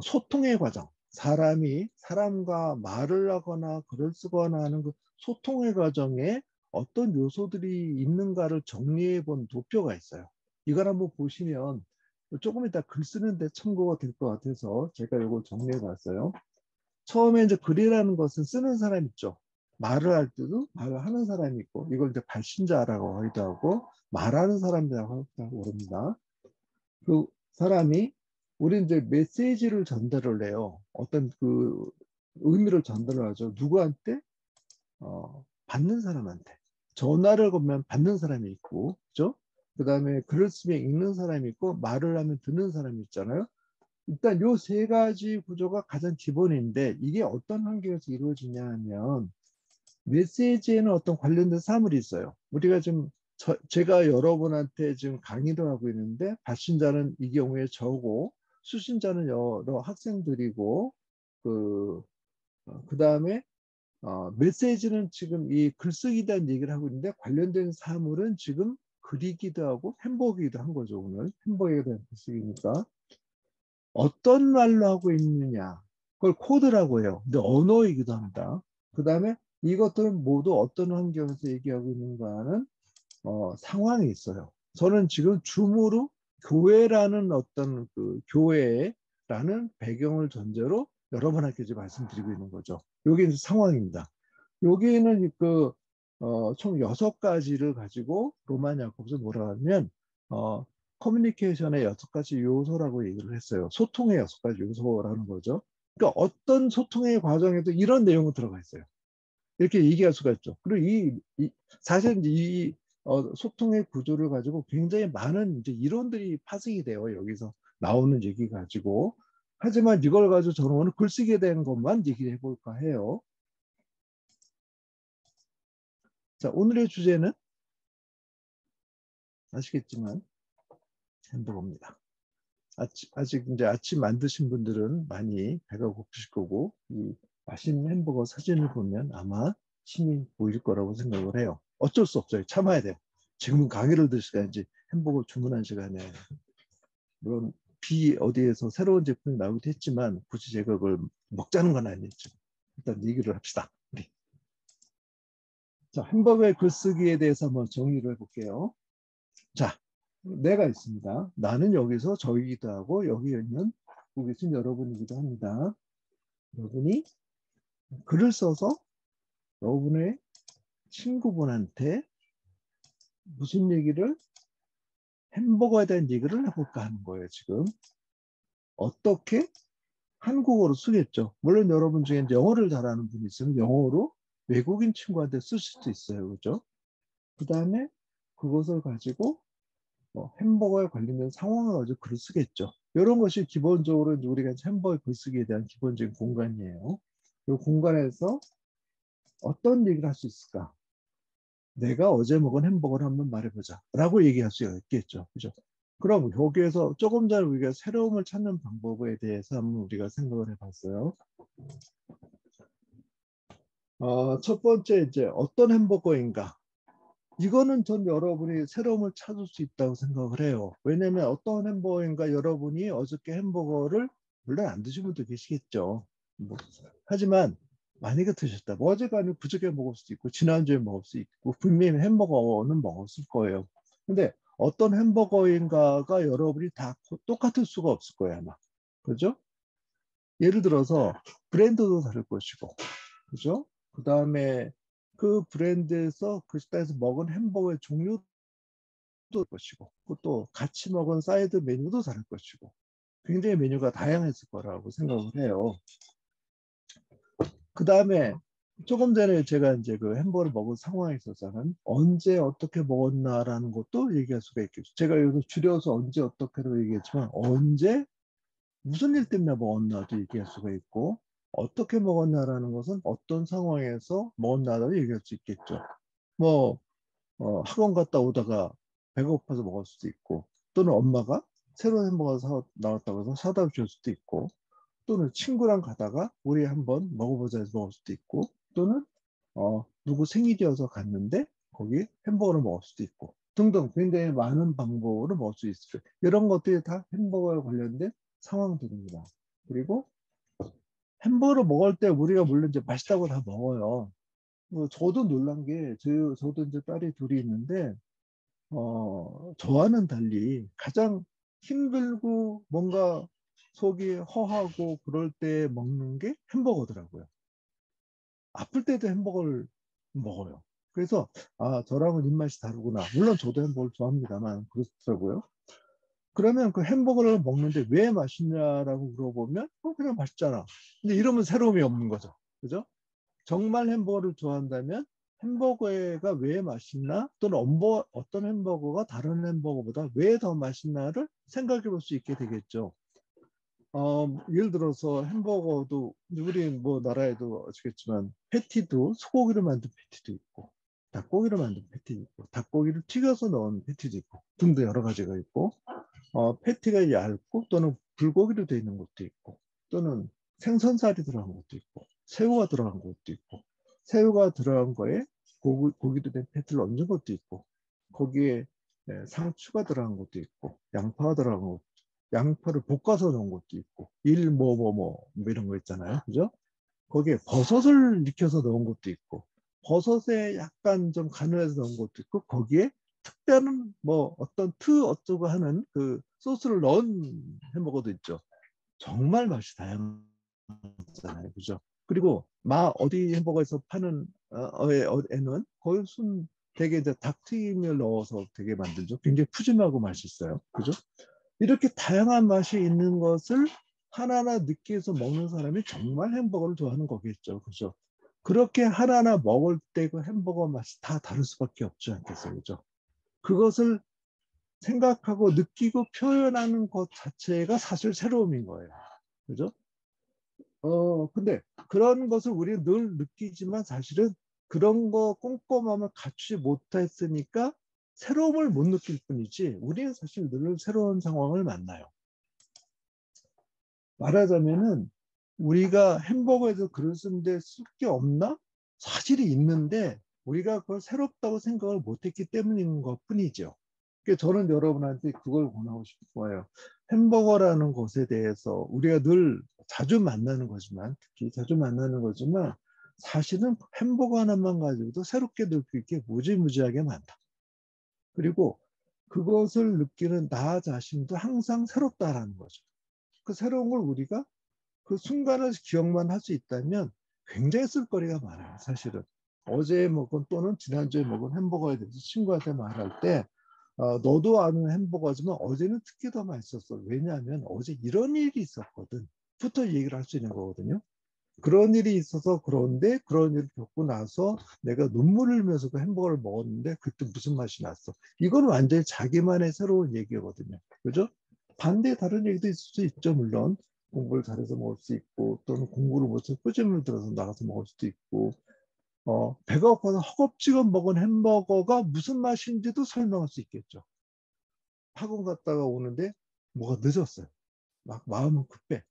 소통의 과정, 사람이 사람과 말을 하거나 글을 쓰거나 하는 그 소통의 과정에 어떤 요소들이 있는가를 정리해 본 도표가 있어요. 이걸 한번 보시면 조금 이따 글 쓰는데 참고가 될 것 같아서 제가 이걸 정리해 봤어요. 처음에 이제 글이라는 것은 쓰는 사람 있죠. 말을 할 때도 말을 하는 사람이 있고, 이걸 이제 발신자라고 하기도 하고, 말하는 사람이라고 하기도 합니다. 그 사람이 우리 이제 메시지를 전달을 해요. 어떤 그 의미를 전달을 하죠. 누구한테? 받는 사람한테. 전화를 걸면 받는 사람이 있고, 그죠? 그 다음에 글을 쓰면 읽는 사람이 있고, 말을 하면 듣는 사람이 있잖아요. 일단 요 세 가지 구조가 가장 기본인데, 이게 어떤 환경에서 이루어지냐 하면, 메시지에는 어떤 관련된 사물이 있어요. 우리가 지금 제가 여러분한테 지금 강의를 하고 있는데, 발신자는 이 경우에 저고, 수신자는 여러 학생들이고, 그 다음에 메시지는 지금 이 글쓰기에 대한 얘기를 하고 있는데, 관련된 사물은 지금 글이기도 하고 햄버거이기도 한 거죠. 오늘 햄버거에 대한 글쓰기니까 어떤 말로 하고 있느냐, 그걸 코드라고 해요. 근데 언어이기도 합니다. 그 다음에 이것들은 모두 어떤 환경에서 얘기하고 있는가는 상황이 있어요. 저는 지금 줌으로 교회라는 어떤 그 교회라는 배경을 전제로 여러분께 지금 말씀드리고 있는 거죠. 여기 이제 상황입니다. 여기는 총 6가지를 가지고 로만 야콥스 뭐라 하면 커뮤니케이션의 6가지 요소라고 얘기를 했어요. 소통의 6가지 요소라는 거죠. 그러니까 어떤 소통의 과정에도 이런 내용이 들어가 있어요. 이렇게 얘기할 수가 있죠. 그리고 사실 이 소통의 구조를 가지고 굉장히 많은 이제 이론들이 파생이 돼요. 여기서 나오는 얘기 가지고. 하지만 이걸 가지고 저는 오늘 글쓰기에 대한 것만 얘기를 해볼까 해요. 자, 오늘의 주제는 아시겠지만 햄버거입니다. 아직 이제 아침 만드신 분들은 많이 배가 고프실 거고, 이 맛있는 햄버거 사진을 보면 아마 침이 보일 거라고 생각을 해요. 어쩔 수 없어요. 참아야 돼요. 지금은 강의를 들 시간인지 햄버거 주문한 시간에, 물론 어디에서 새로운 제품이 나오기도 했지만 굳이 제가 그걸 먹자는 건 아니죠. 일단 얘기를 합시다. 우리. 자, 햄버거의 글쓰기에 대해서 한번 정리를 해볼게요. 자, 내가 있습니다. 나는 여기서 저이기도 하고 여기 있는 여기 계신 여러분이기도 합니다. 여러분이 글을 써서 여러분의 친구분한테 무슨 얘기를, 햄버거에 대한 얘기를 해볼까 하는 거예요. 지금 어떻게 한국어로 쓰겠죠. 물론 여러분 중에 영어를 잘하는 분이 있으면 영어로 외국인 친구한테 쓸 수도 있어요. 그죠? 그 다음에 그것을 가지고 햄버거에 관련된 상황을 가지고 글을 쓰겠죠. 이런 것이 기본적으로 우리가 햄버거 글쓰기에 대한 기본적인 공간이에요. 이 공간에서 어떤 얘기를 할 수 있을까? 내가 어제 먹은 햄버거를 한번 말해보자 라고 얘기할 수 있겠죠. 그죠? 그럼 여기에서 조금 전에 우리가 새로움을 찾는 방법에 대해서 한번 우리가 생각을 해봤어요. 첫 번째 이제 어떤 햄버거인가? 이거는 전 여러분이 새로움을 찾을 수 있다고 생각을 해요. 왜냐하면 어떤 햄버거인가 여러분이 어저께 햄버거를 물론 안 드신 분도 계시겠죠. 뭐, 하지만 만약에 드셨다. 뭐 어제가 아니고 그저께 먹을 수도 있고 지난주에 먹을 수 있고 분명히 햄버거는 먹었을 거예요. 근데 어떤 햄버거인가가 여러분이 다 똑같을 수가 없을 거예요 아마. 그죠? 예를 들어서 브랜드도 다를 것이고 그죠? 그 다음에 그 브랜드에서 그 식당에서 먹은 햄버거의 종류도 다를 것이고 또 같이 먹은 사이드 메뉴도 다를 것이고 굉장히 메뉴가 다양했을 거라고 생각을 해요. 그 다음에 조금 전에 제가 이제 그 햄버거를 먹은 상황에 있어서는 언제 어떻게 먹었나라는 것도 얘기할 수가 있겠죠. 제가 여기서 줄여서 언제 어떻게로 얘기했지만 언제 무슨 일 때문에 먹었나도 얘기할 수가 있고 어떻게 먹었나라는 것은 어떤 상황에서 먹었나도 얘기할 수 있겠죠. 뭐 학원 갔다 오다가 배가 고파서 먹을 수도 있고 또는 엄마가 새로운 햄버거 나왔다고 해서 사다 줄 수도 있고 또는 친구랑 가다가 우리 한번 먹어보자 해서 먹을 수도 있고 또는 누구 생일이어서 갔는데 거기 햄버거를 먹을 수도 있고 등등 굉장히 많은 방법으로 먹을 수 있어요. 이런 것들이 다 햄버거에 관련된 상황들입니다. 그리고 햄버거를 먹을 때 우리가 물론 이제 맛있다고 다 먹어요. 저도 놀란 게 저도 이제 딸이 둘이 있는데 저와는 달리 가장 힘들고 뭔가 속이 허하고 그럴 때 먹는 게 햄버거더라고요. 아플 때도 햄버거를 먹어요. 그래서 저랑은 입맛이 다르구나. 물론 저도 햄버거를 좋아합니다만 그렇더라고요. 그러면 그 햄버거를 먹는데 왜 맛있냐라고 물어보면 그냥 맛있잖아. 근데 이러면 새로움이 없는 거죠. 그죠? 정말 햄버거를 좋아한다면 햄버거가 왜 맛있나 또는 어떤 햄버거가 다른 햄버거보다 왜 더 맛있나를 생각해 볼 수 있게 되겠죠. 예를 들어서 햄버거도 우리 뭐 나라에도 아시겠지만 패티도 소고기를 만든 패티도 있고 닭고기를 만든 패티도 있고 닭고기를 튀겨서 넣은 패티도 있고 등등 여러 가지가 있고 패티가 얇고 또는 불고기로 되어 있는 것도 있고 또는 생선살이 들어간 것도 있고 새우가 들어간 것도 있고 새우가 들어간 거에 고기도 된 패티를 얹은 것도 있고 거기에 상추가 들어간 것도 있고 양파가 들어간 것도 있고 양파를 볶아서 넣은 것도 있고 이런 거 있잖아요. 그죠? 거기에 버섯을 익혀서 넣은 것도 있고 버섯에 약간 좀 간을 해서 넣은 것도 있고 거기에 특별한 뭐 어떤 어쩌고 하는 그 소스를 넣은 햄버거도 있죠. 정말 맛이 다양하잖아요. 그죠? 그리고 어디 햄버거에서 파는 애는 거의 되게 이제 닭튀김을 넣어서 되게 만들죠. 굉장히 푸짐하고 맛있어요. 그죠? 이렇게 다양한 맛이 있는 것을 하나하나 느끼해서 먹는 사람이 정말 햄버거를 좋아하는 거겠죠. 그죠? 그렇게 하나하나 먹을 때 그 햄버거 맛이 다 다를 수밖에 없지 않겠어요. 그죠? 그것을 생각하고 느끼고 표현하는 것 자체가 사실 새로움인 거예요. 그죠? 근데 그런 것을 우리는 늘 느끼지만 사실은 그런 거 꼼꼼함을 갖추지 못했으니까 새로움을 못 느낄 뿐이지 우리는 사실 늘 새로운 상황을 만나요. 말하자면은 우리가 햄버거에서 글을 쓰는데 쓸 게 없나? 사실이 있는데 우리가 그걸 새롭다고 생각을 못했기 때문인 것 뿐이죠. 그러니까 저는 여러분한테 그걸 권하고 싶은 거예요. 햄버거라는 것에 대해서 우리가 늘 자주 만나는 거지만 특히 자주 만나는 거지만 사실은 햄버거 하나만 가지고도 새롭게 느낄 게 무지무지하게 많다. 그리고 그것을 느끼는 나 자신도 항상 새롭다라는 거죠. 그 새로운 걸 우리가 그 순간을 기억만 할 수 있다면 굉장히 쓸거리가 많아요. 사실은 어제 먹은 또는 지난주에 먹은 햄버거에 대해서 친구한테 말할 때 너도 아는 햄버거지만 어제는 특히 더 맛있었어. 왜냐하면 어제 이런 일이 있었거든. 부터 얘기를 할 수 있는 거거든요. 그런 일이 있어서 그런데 그런 일을 겪고 나서 내가 눈물을 흘리면서 그 햄버거를 먹었는데 그때 무슨 맛이 났어. 이건 완전히 자기만의 새로운 얘기거든요. 그죠? 반대 다른 얘기도 있을 수 있죠. 물론 공부를 잘해서 먹을 수 있고 또는 공부를 못해서 꾸준히 들어서 나가서 먹을 수도 있고 배가 고파서 허겁지겁 먹은 햄버거가 무슨 맛인지도 설명할 수 있겠죠. 학원 갔다가 오는데 뭐가 늦었어요. 막 마음은 급해.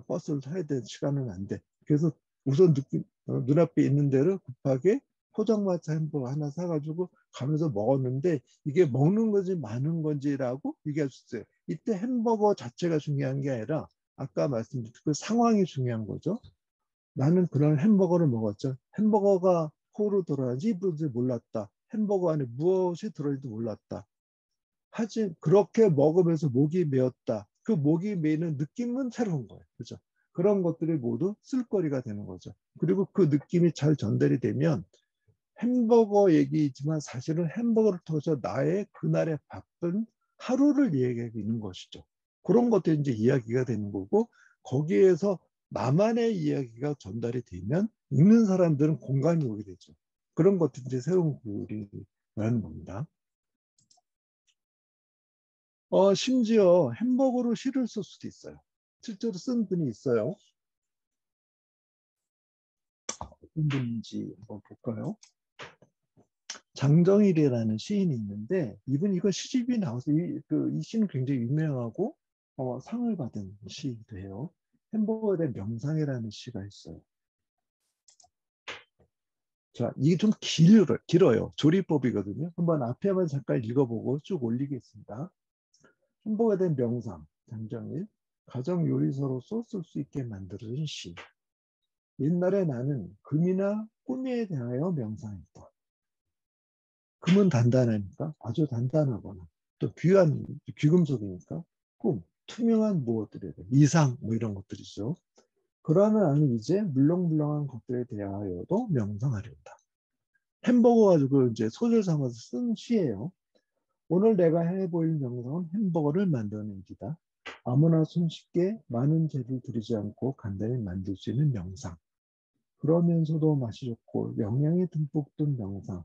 버스를 타야 되는 시간은 안 돼. 그래서 우선 눈앞에 있는 대로 급하게 포장마차 햄버거 하나 사가지고 가면서 먹었는데 이게 먹는 건지 마는 건지라고 얘기할 수 있어요. 이때 햄버거 자체가 중요한 게 아니라 아까 말씀드린 그 상황이 중요한 거죠. 나는 그런 햄버거를 먹었죠. 햄버거가 코로 들어가는지 입으로 몰랐다. 햄버거 안에 무엇이 들어있는지 몰랐다. 하지 그렇게 먹으면서 목이 메었다. 그 목이 메이는 느낌은 새로운 거예요. 그죠? 그런 것들이 모두 쓸거리가 되는 거죠. 그리고 그 느낌이 잘 전달이 되면 햄버거 얘기이지만 사실은 햄버거를 통해서 나의 그날의 바쁜 하루를 얘기하고 있는 것이죠. 그런 것들이 이제 이야기가 되는 거고 거기에서 나만의 이야기가 전달이 되면 읽는 사람들은 공감이 오게 되죠. 그런 것들이 이제 새로운 글이라는 겁니다. 심지어 햄버거로 시를 쓸 수도 있어요. 실제로 쓴 분이 있어요. 어떤 분인지 한번 볼까요? 장정일이라는 시인이 있는데 이분 이거 시집이 나와서 이 시는 굉장히 유명하고 상을 받은 시이기도 해요. 햄버거에 대한 명상이라는 시가 있어요. 자, 이게 좀 길어요. 조리법이거든요. 한번 앞에만 잠깐 읽어보고 쭉 올리겠습니다. 햄버거에 대한 명상, 장정일. 가정 요리사로서 쓸 수 있게 만들어진 시. 옛날에 나는 금이나 꿈에 대하여 명상했다. 금은 단단하니까 아주 단단하거나 또 귀한 귀금속이니까 꿈, 투명한 무엇들에 대해 이상 뭐 이런 것들이죠. 그러나 나는 이제 물렁물렁한 것들에 대하여도 명상하려다. 햄버거 가지고 이제 소설 삼아서 쓴 시예요. 오늘 내가 해보일 명상은 햄버거를 만드는 일이다. 아무나 손쉽게 많은 재료를 들이지 않고 간단히 만들 수 있는 명상. 그러면서도 맛이 좋고 영양이 듬뿍 든 명상.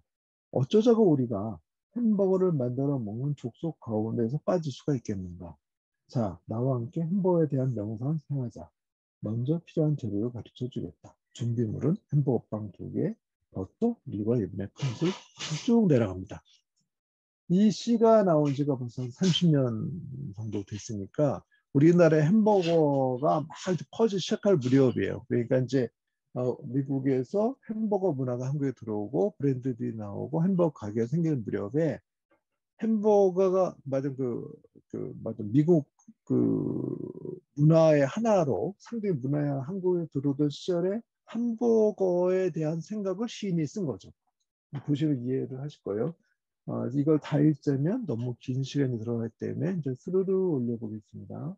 어쩌자고 우리가 햄버거를 만들어 먹는 족속 가운데서 빠질 수가 있겠는가. 자, 나와 함께 햄버거에 대한 명상을 행하자. 먼저 필요한 재료를 가르쳐 주겠다. 준비물은 햄버거빵 2개, 버터, 밀과盐분의 큰술 쭉 내려갑니다. 이 시가 나온 지가 벌써 30년 정도 됐으니까 우리나라의 햄버거가 막 퍼지기 시작할 무렵이에요. 그러니까 이제 미국에서 햄버거 문화가 한국에 들어오고 브랜드들이 나오고 햄버거 가게가 생기는 무렵에 햄버거가 미국 문화의 하나로 상대 문화의 한국에 들어오던 시절에 햄버거에 대한 생각을 시인이 쓴 거죠. 보시면 이해를 하실 거예요. 이걸 다 읽자면 너무 긴 시간이 들어가기 때문에 이제 스르르 올려보겠습니다.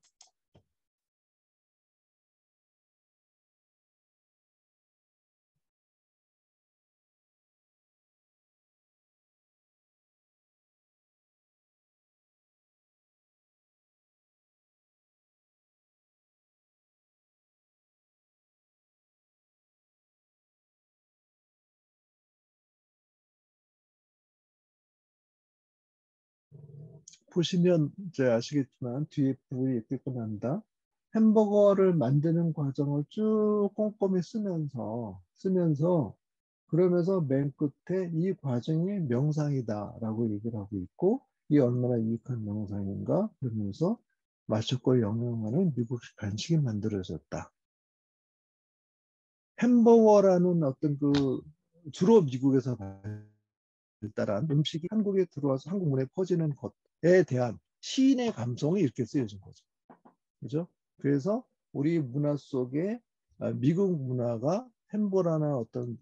보시면 이제 아시겠지만 뒤에 부분이 읽고 난다. 햄버거를 만드는 과정을 쭉 꼼꼼히 쓰면서 그러면서 맨 끝에 이 과정이 명상이다라고 얘기를 하고 있고 이 얼마나 유익한 명상인가 그러면서 맛있고 영양하는 미국식 간식이 만들어졌다. 햄버거라는 어떤 주로 미국에서 발달한 음식이 한국에 들어와서 한국 문화에 퍼지는 것에 대한 시인의 감성이 이렇게 쓰여진 거죠. 그죠? 그래서 우리 문화 속에 미국 문화가 햄버거라는 어떤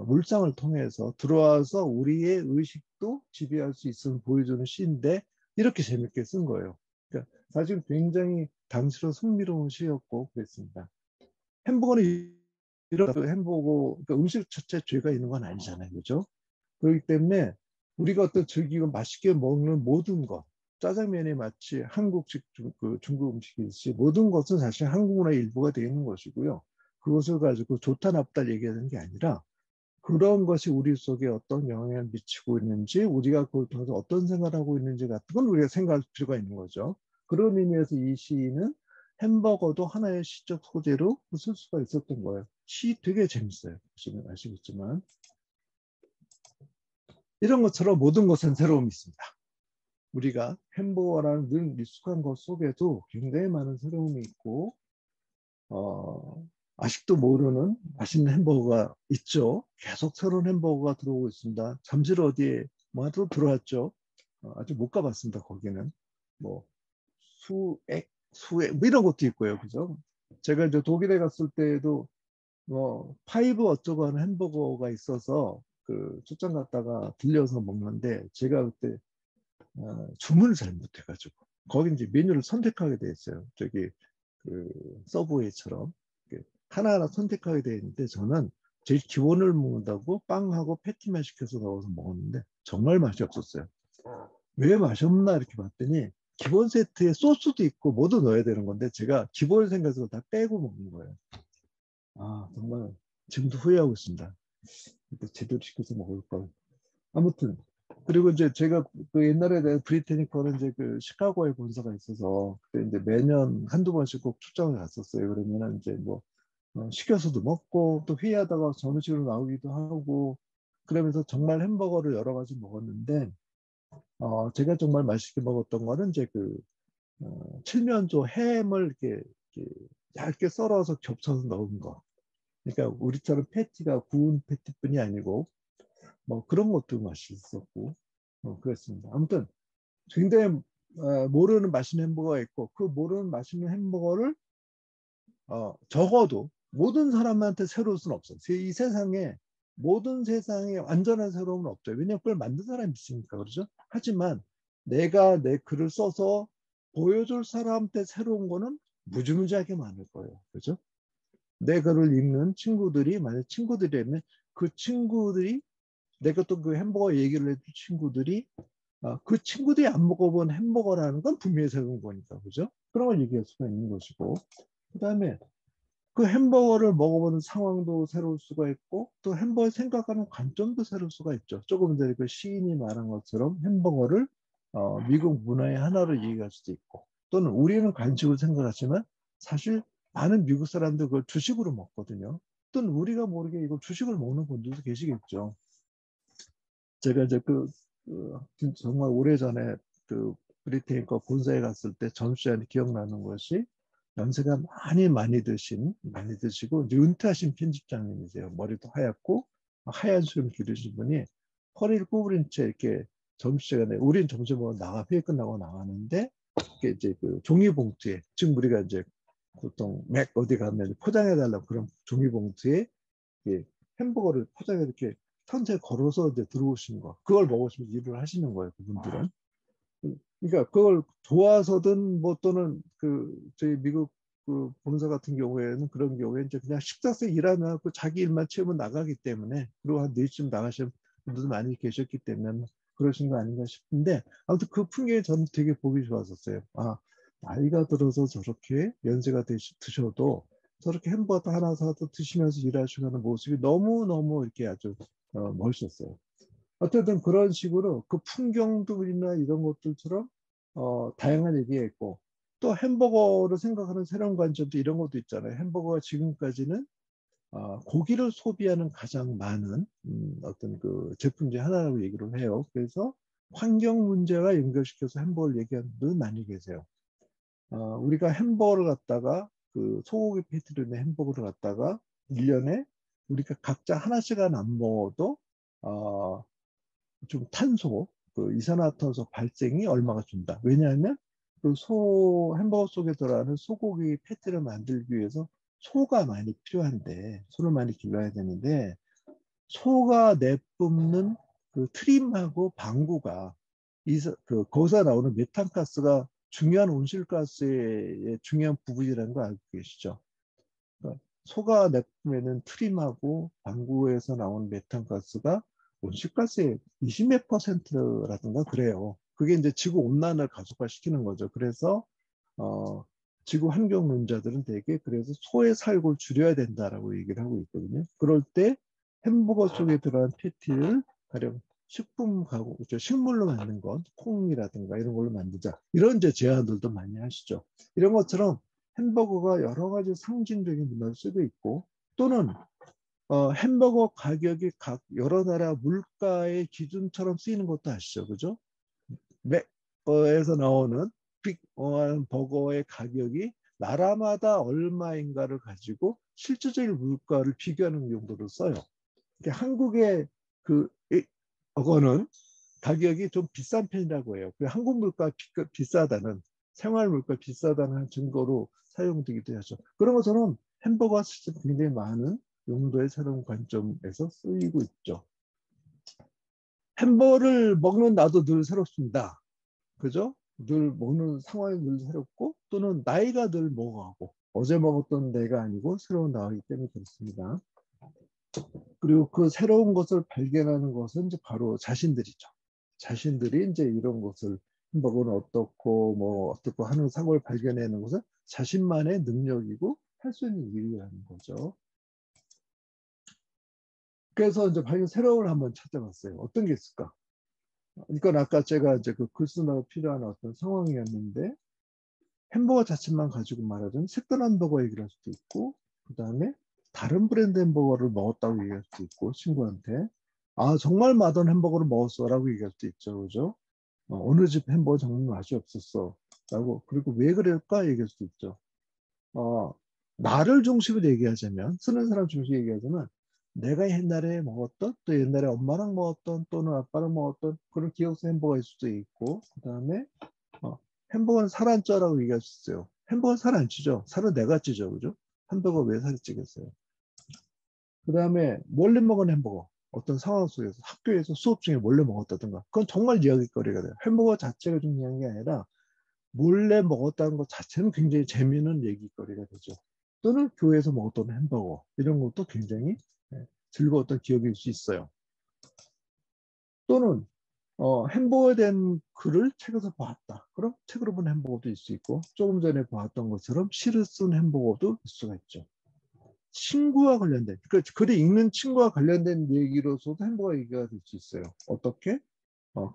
물상을 통해서 들어와서 우리의 의식도 지배할 수 있음을 보여주는 시인데 이렇게 재밌게 쓴 거예요. 그러니까 사실 굉장히 당시로 흥미로운 시였고 그랬습니다. 햄버거는 이런 햄버거 그러니까 음식 자체에 죄가 있는 건 아니잖아요. 그죠? 그렇기 때문에 우리가 어떤 즐기고 맛있게 먹는 모든 것 짜장면이 마치 한국식 중국 음식이듯이 모든 것은 사실 한국 문화의 일부가 되는 것이고요. 그것을 가지고 좋다 나쁘다 얘기하는 게 아니라 그런 것이 우리 속에 어떤 영향을 미치고 있는지 우리가 그걸 통해서 어떤 생각을 하고 있는지 같은 건 우리가 생각할 필요가 있는 거죠. 그런 의미에서 이 시인은 햄버거도 하나의 시적 소재로 쓸 수가 있었던 거예요. 시 되게 재밌어요. 보시면 아시겠지만 이런 것처럼 모든 것은 새로움이 있습니다. 우리가 햄버거라는 늘 익숙한 것 속에도 굉장히 많은 새로움이 있고 아직도 모르는 맛있는 햄버거가 있죠. 계속 새로운 햄버거가 들어오고 있습니다. 잠실 어디에 뭐또 들어왔죠. 아직 못 가봤습니다. 거기는 뭐 수액 뭐 이런 것도 있고요. 그죠? 제가 이제 독일에 갔을 때에도 뭐 파이브 어쩌고 하는 햄버거가 있어서 그 출장 갔다가 들려서 먹는데 제가 그때 주문을 잘 못해가지고 거기 이제 메뉴를 선택하게 돼 있어요. 저기 그 서브웨이처럼 하나하나 선택하게 돼 있는데 저는 제일 기본을 먹는다고 빵하고 패티만 시켜서 넣어서 먹었는데 정말 맛이 없었어요. 왜 맛이 없나 이렇게 봤더니 기본 세트에 소스도 있고 뭐도 넣어야 되는 건데 제가 기본 생각해서 다 빼고 먹는 거예요. 아 정말 지금도 후회하고 있습니다. 제대로 시켜서 먹을 걸. 아무튼 그리고 이제 제가 그 옛날에 브리테니커는 이제 그 시카고에 본사가 있어서 그때 이제 매년 한두 번씩 꼭 출장을 갔었어요. 그러면은 이제 뭐 시켜서도 먹고 또 회의하다가 점심으로 나오기도 하고 그러면서 정말 햄버거를 여러 가지 먹었는데 제가 정말 맛있게 먹었던 거는 이제 그 칠면조 햄을 이렇게 얇게 썰어서 겹쳐서 넣은 거. 그러니까 우리처럼 패티가 구운 패티뿐이 아니고 뭐 그런 것도 맛있었고 그랬습니다. 아무튼 굉장히 모르는 맛있는 햄버거가 있고 그 모르는 맛있는 햄버거를 적어도 모든 사람한테 새로울 수는 없어요. 이 세상에 모든 세상에 완전한 새로움은 없죠. 왜냐하면 그걸 만든 사람이 있으니까 그렇죠. 하지만 내가 내 글을 써서 보여줄 사람한테 새로운 거는 무지무지하게 많을 거예요. 그렇죠? 내 글을 읽는 친구들이 만약 친구들이라면 그 친구들이 내가 또 그 햄버거 얘기를 해준 친구들이 그 친구들이 안 먹어본 햄버거라는 건 분명히 새로운 거니까 그죠? 그런 걸 얘기할 수가 있는 것이고 그 다음에 그 햄버거를 먹어보는 상황도 새로울 수가 있고 또 햄버거 생각하는 관점도 새로울 수가 있죠. 조금 전에 그 시인이 말한 것처럼 햄버거를 미국 문화의 하나로 얘기할 수도 있고 또는 우리는 간식으로 생각하지만 사실 많은 미국 사람들 그걸 주식으로 먹거든요. 또는 우리가 모르게 이걸 주식을 먹는 분들도 계시겠죠. 제가 이제 정말 오래전에 그 브리테니커 본사에 갔을 때 점심시간에 기억나는 것이 연세가 많이 드시고 이제 은퇴하신 편집장님이세요. 머리도 하얗고 하얀 수염 기르신 분이 허리를 구부린 채 이렇게 점심시간에 우린 점심 먹으러 회의 끝나고 나가는데 이제 그 종이봉투에 지금 우리가 이제 보통 맥 어디 가면 포장해 달라고 그런 종이봉투에 햄버거를 포장해 이렇게 천천히 걸어서 이제 들어오시는 거 그걸 먹으시면서 일을 하시는 거예요. 그분들은. 그러니까 그걸 좋아서든 뭐 또는 저희 미국 그 본사 같은 경우에는 그런 경우에 이제 그냥 식사세 일하면 그 자기 일만 채우면 나가기 때문에 그리고 한 4시쯤 나가시는 분들도 많이 계셨기 때문에 그러신 거 아닌가 싶은데 아무튼 그 풍경이 저는 되게 보기 좋았었어요. 나이가 들어서 저렇게 연세가 드셔도 저렇게 햄버거 하나 사서 드시면서 일하시는 모습이 너무너무 이렇게 아주 멋있었어요. 어쨌든 그런 식으로 그 풍경들이나 이런 것들처럼 다양한 얘기가 있고 또 햄버거를 생각하는 새로운 관점도 이런 것도 있잖아요. 햄버거가 지금까지는 고기를 소비하는 가장 많은 어떤 그 제품 중에 하나라고 얘기를 해요. 그래서 환경 문제와 연결시켜서 햄버거를 얘기하는 분들 많이 계세요. 우리가 햄버거를 갖다가 그 소고기 패티로 있는 햄버거를 갖다가 1년에 우리가 각자 하나씩은 안 먹어도 좀 탄소, 그 이산화탄소 발생이 얼마가 준다. 왜냐하면 그 햄버거 속에 들어가는 소고기 패티를 만들기 위해서 소가 많이 필요한데, 소를 많이 길러야 되는데, 소가 내뿜는 그 트림하고 방구가 거기서 나오는 메탄가스가 중요한 온실가스의 중요한 부분이라는 거 알고 계시죠? 그러니까 소가 내뿜는 트림하고 방구에서 나오는 메탄가스가 온실가스의 20몇 %라든가 그래요. 그게 이제 지구 온난화를 가속화시키는 거죠. 그래서 지구 환경론자들은 되게 그래서 소의 살고를 줄여야 된다라고 얘기를 하고 있거든요. 그럴 때 햄버거 속에 들어간 패티를 가령 식품 가공, 식물로 만든 것, 콩이라든가 이런 걸로 만들자. 이런 이제 제안들도 많이 하시죠. 이런 것처럼 햄버거가 여러 가지 상징적인 문화를 쓰고 있고 또는 햄버거 가격이 각 여러 나라 물가의 기준처럼 쓰이는 것도 아시죠? 그죠? 맥에서 나오는 빅 버거의 가격이 나라마다 얼마인가를 가지고 실질적인 물가를 비교하는 용도로 써요. 한국의 그 버거는 가격이 좀 비싼 편이라고 해요. 한국 물가 비싸다는, 생활 물가 비싸다는 증거로 사용되기도 하죠. 그런 것처럼 햄버거가 실제 굉장히 많은 용도의 새로운 관점에서 쓰이고 있죠. 햄버거를 먹는 나도 늘 새롭습니다. 그죠? 늘 먹는 상황이 늘 새롭고, 또는 나이가 늘 먹어가고, 어제 먹었던 내가 아니고 새로운 나이기 때문에 그렇습니다. 그리고 그 새로운 것을 발견하는 것은 이제 바로 자신들이죠. 자신들이 이제 이런 것을, 햄버거는 어떻고 뭐 어떻고 하는 사고를 발견하는 것은 자신만의 능력이고 할 수 있는 일이라는 거죠. 그래서 이제 발견 새로운 걸 한번 찾아봤어요. 어떤 게 있을까? 이건 아까 제가 이제 그 글쓰느라 필요한 어떤 상황이었는데, 햄버거 자체만 가지고 말하자면 색다른 햄버거 얘기를 할 수도 있고, 그 다음에 다른 브랜드 햄버거를 먹었다고 얘기할 수도 있고, 친구한테 아 정말 맛없는 햄버거를 먹었어 라고 얘기할 수도 있죠. 그죠? 어느 집 햄버거 정말 맛이 없었어 라고, 그리고 왜 그럴까 얘기할 수도 있죠. 나를 중심으로 얘기하자면, 쓰는 사람 중심으로 얘기하자면, 내가 옛날에 먹었던, 또 옛날에 엄마랑 먹었던, 또는 아빠랑 먹었던 그런 기억의 햄버거일 수도 있고, 그 다음에 햄버거는 살 안 쪄라고 얘기할 수 있어요. 햄버거는 살 안 찌죠. 살은 내가 찌죠. 그죠? 햄버거 왜 살이 찌겠어요? 그 다음에 몰래 먹은 햄버거. 어떤 상황 속에서, 학교에서 수업 중에 몰래 먹었다든가, 그건 정말 이야기거리가 돼요. 햄버거 자체가 중요한 게 아니라 몰래 먹었다는 것 자체는 굉장히 재미있는 얘기거리가 되죠. 또는 교회에서 먹었던 햄버거, 이런 것도 굉장히 즐거웠던 기억일 수 있어요. 또는 햄버거에 대한 글을 책에서 봤다. 그럼 책으로 본 햄버거도 있을 수 있고, 조금 전에 봤던 것처럼 시를 쓴 햄버거도 있을 수가 있죠. 친구와 관련된, 그러니까 글이 읽는 친구와 관련된 얘기로서도 햄버거 얘기가 될 수 있어요. 어떻게?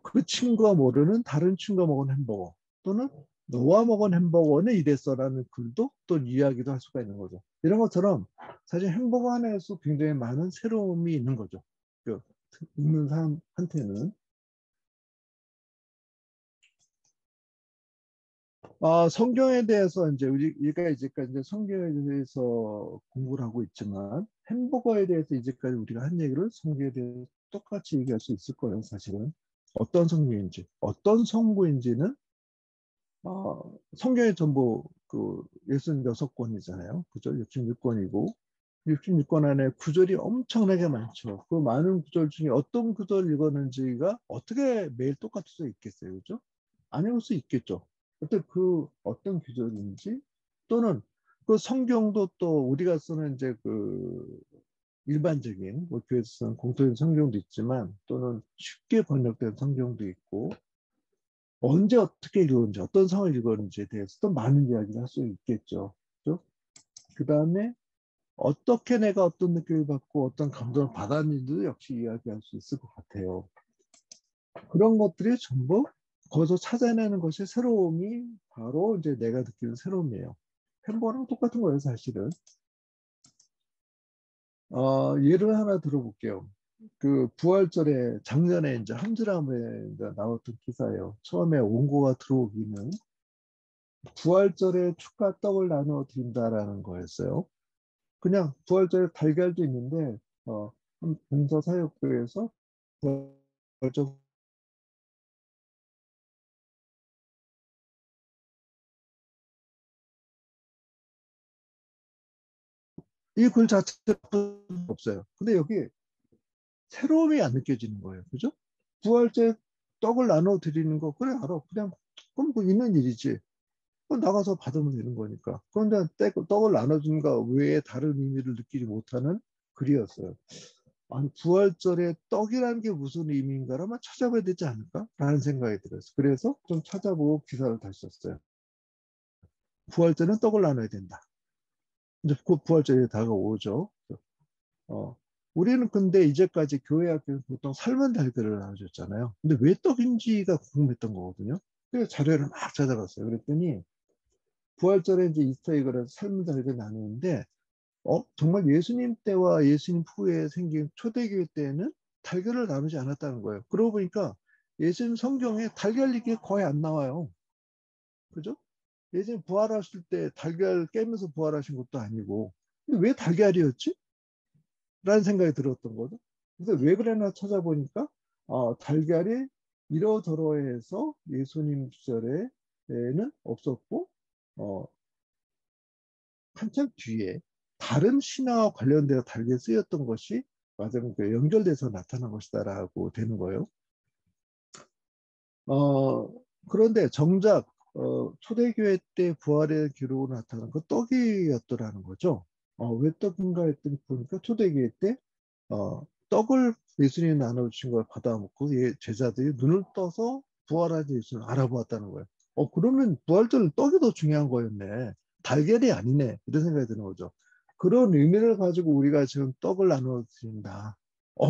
그 친구가 모르는 다른 친구가 먹은 햄버거, 또는 너와 먹은 햄버거는 이랬어라는 글도 또 이야기도 할 수가 있는 거죠. 이런 것처럼 사실 햄버거 안에서 굉장히 많은 새로움이 있는 거죠. 그 읽는 사람한테는. 성경에 대해서 이제 우리가 이제까지 성경에 대해서 공부를 하고 있지만, 햄버거에 대해서 이제까지 우리가 한 얘기를 성경에 대해서 똑같이 얘기할 수 있을 거예요. 사실은 어떤 성경인지, 어떤 성부인지는 성경에 전부 그 66권이잖아요. 그죠? 66권이고 66권 안에 구절이 엄청나게 많죠. 그 많은 구절 중에 어떤 구절 읽었는지가 어떻게 매일 똑같을 수 있겠어요. 그죠? 안 읽을 수 있겠죠. 어떤 구절인지, 또는 그 성경도 또 우리가 쓰는 이제 그 일반적인 뭐 교회에서 쓰는 공통된 성경도 있지만, 또는 쉽게 번역된 성경도 있고, 언제 어떻게 읽었는지, 어떤 상황을 읽었는지에 대해서도 많은 이야기를 할 수 있겠죠. 그 다음에 어떻게 내가 어떤 느낌을 받고 어떤 감정을 받았는지도 역시 이야기할 수 있을 것 같아요. 그런 것들이 전부 거기서 찾아내는 것이 새로움이 바로 이제 내가 느끼는 새로움이에요. 햄버거랑 똑같은 거예요, 사실은. 예를 하나 들어볼게요. 그 부활절에 작년에 이제 함즈람에 나왔던 기사예요. 처음에 원고가 들어오기는 부활절에 축하 떡을 나누어 드린다라는 거였어요. 그냥 부활절에 달걀도 있는데 봉사사역부에서 부활절 이 글 자체가 없어요. 근데 여기 새로움이 안 느껴지는 거예요. 그죠? 부활절 떡을 나눠 드리는 거, 그래, 알아. 그냥, 그럼 뭐 있는 일이지. 나가서 받으면 되는 거니까. 그런데 떡을 나눠주는 것 외에 다른 의미를 느끼지 못하는 글이었어요. 아니, 부활절에 떡이라는 게 무슨 의미인가를 아마 찾아봐야 되지 않을까? 라는 생각이 들었어요. 그래서 좀 찾아보고 기사를 다시 썼어요. 부활절은 떡을 나눠야 된다. 이제 곧 부활절이 다가오죠. 우리는 근데 이제까지 교회 학교에서 보통 삶은 달걀을 나눠줬잖아요. 근데 왜 떡인지가 궁금했던 거거든요. 그래서 자료를 막 찾아봤어요. 그랬더니 부활절에 이제 이스터 에그를 삶은 달걀을 나누는데 정말 예수님 때와 예수님 후에 생긴 초대교회 때는 달걀을 나누지 않았다는 거예요. 그러고 보니까 예수님 성경에 달걀 얘기 거의 안 나와요. 그죠? 예수님 부활하실 때 달걀 깨면서 부활하신 것도 아니고, 근데 왜 달걀이었지? 라는 생각이 들었던 거죠. 그래서 왜 그랬나 찾아보니까 달걀이 이러저러해서 예수님 시절에는 없었고 한참 뒤에 다른 신화와 관련되어 달걀 쓰였던 것이 맞아요. 연결돼서 나타난 것이다라고 되는 거예요. 그런데 정작 초대교회 때 부활의 기록으로 나타난 건 떡이었더라는 거죠. 왜 떡인가 했더니 보니까 초대교회 때 떡을 예수님이 나눠주신 걸 받아먹고 제자들이 눈을 떠서 부활한 예수를 알아보았다는 거예요. 그러면 부활절은 떡이 더 중요한 거였네. 달걀이 아니네. 이런 생각이 드는 거죠. 그런 의미를 가지고 우리가 지금 떡을 나눠드린다.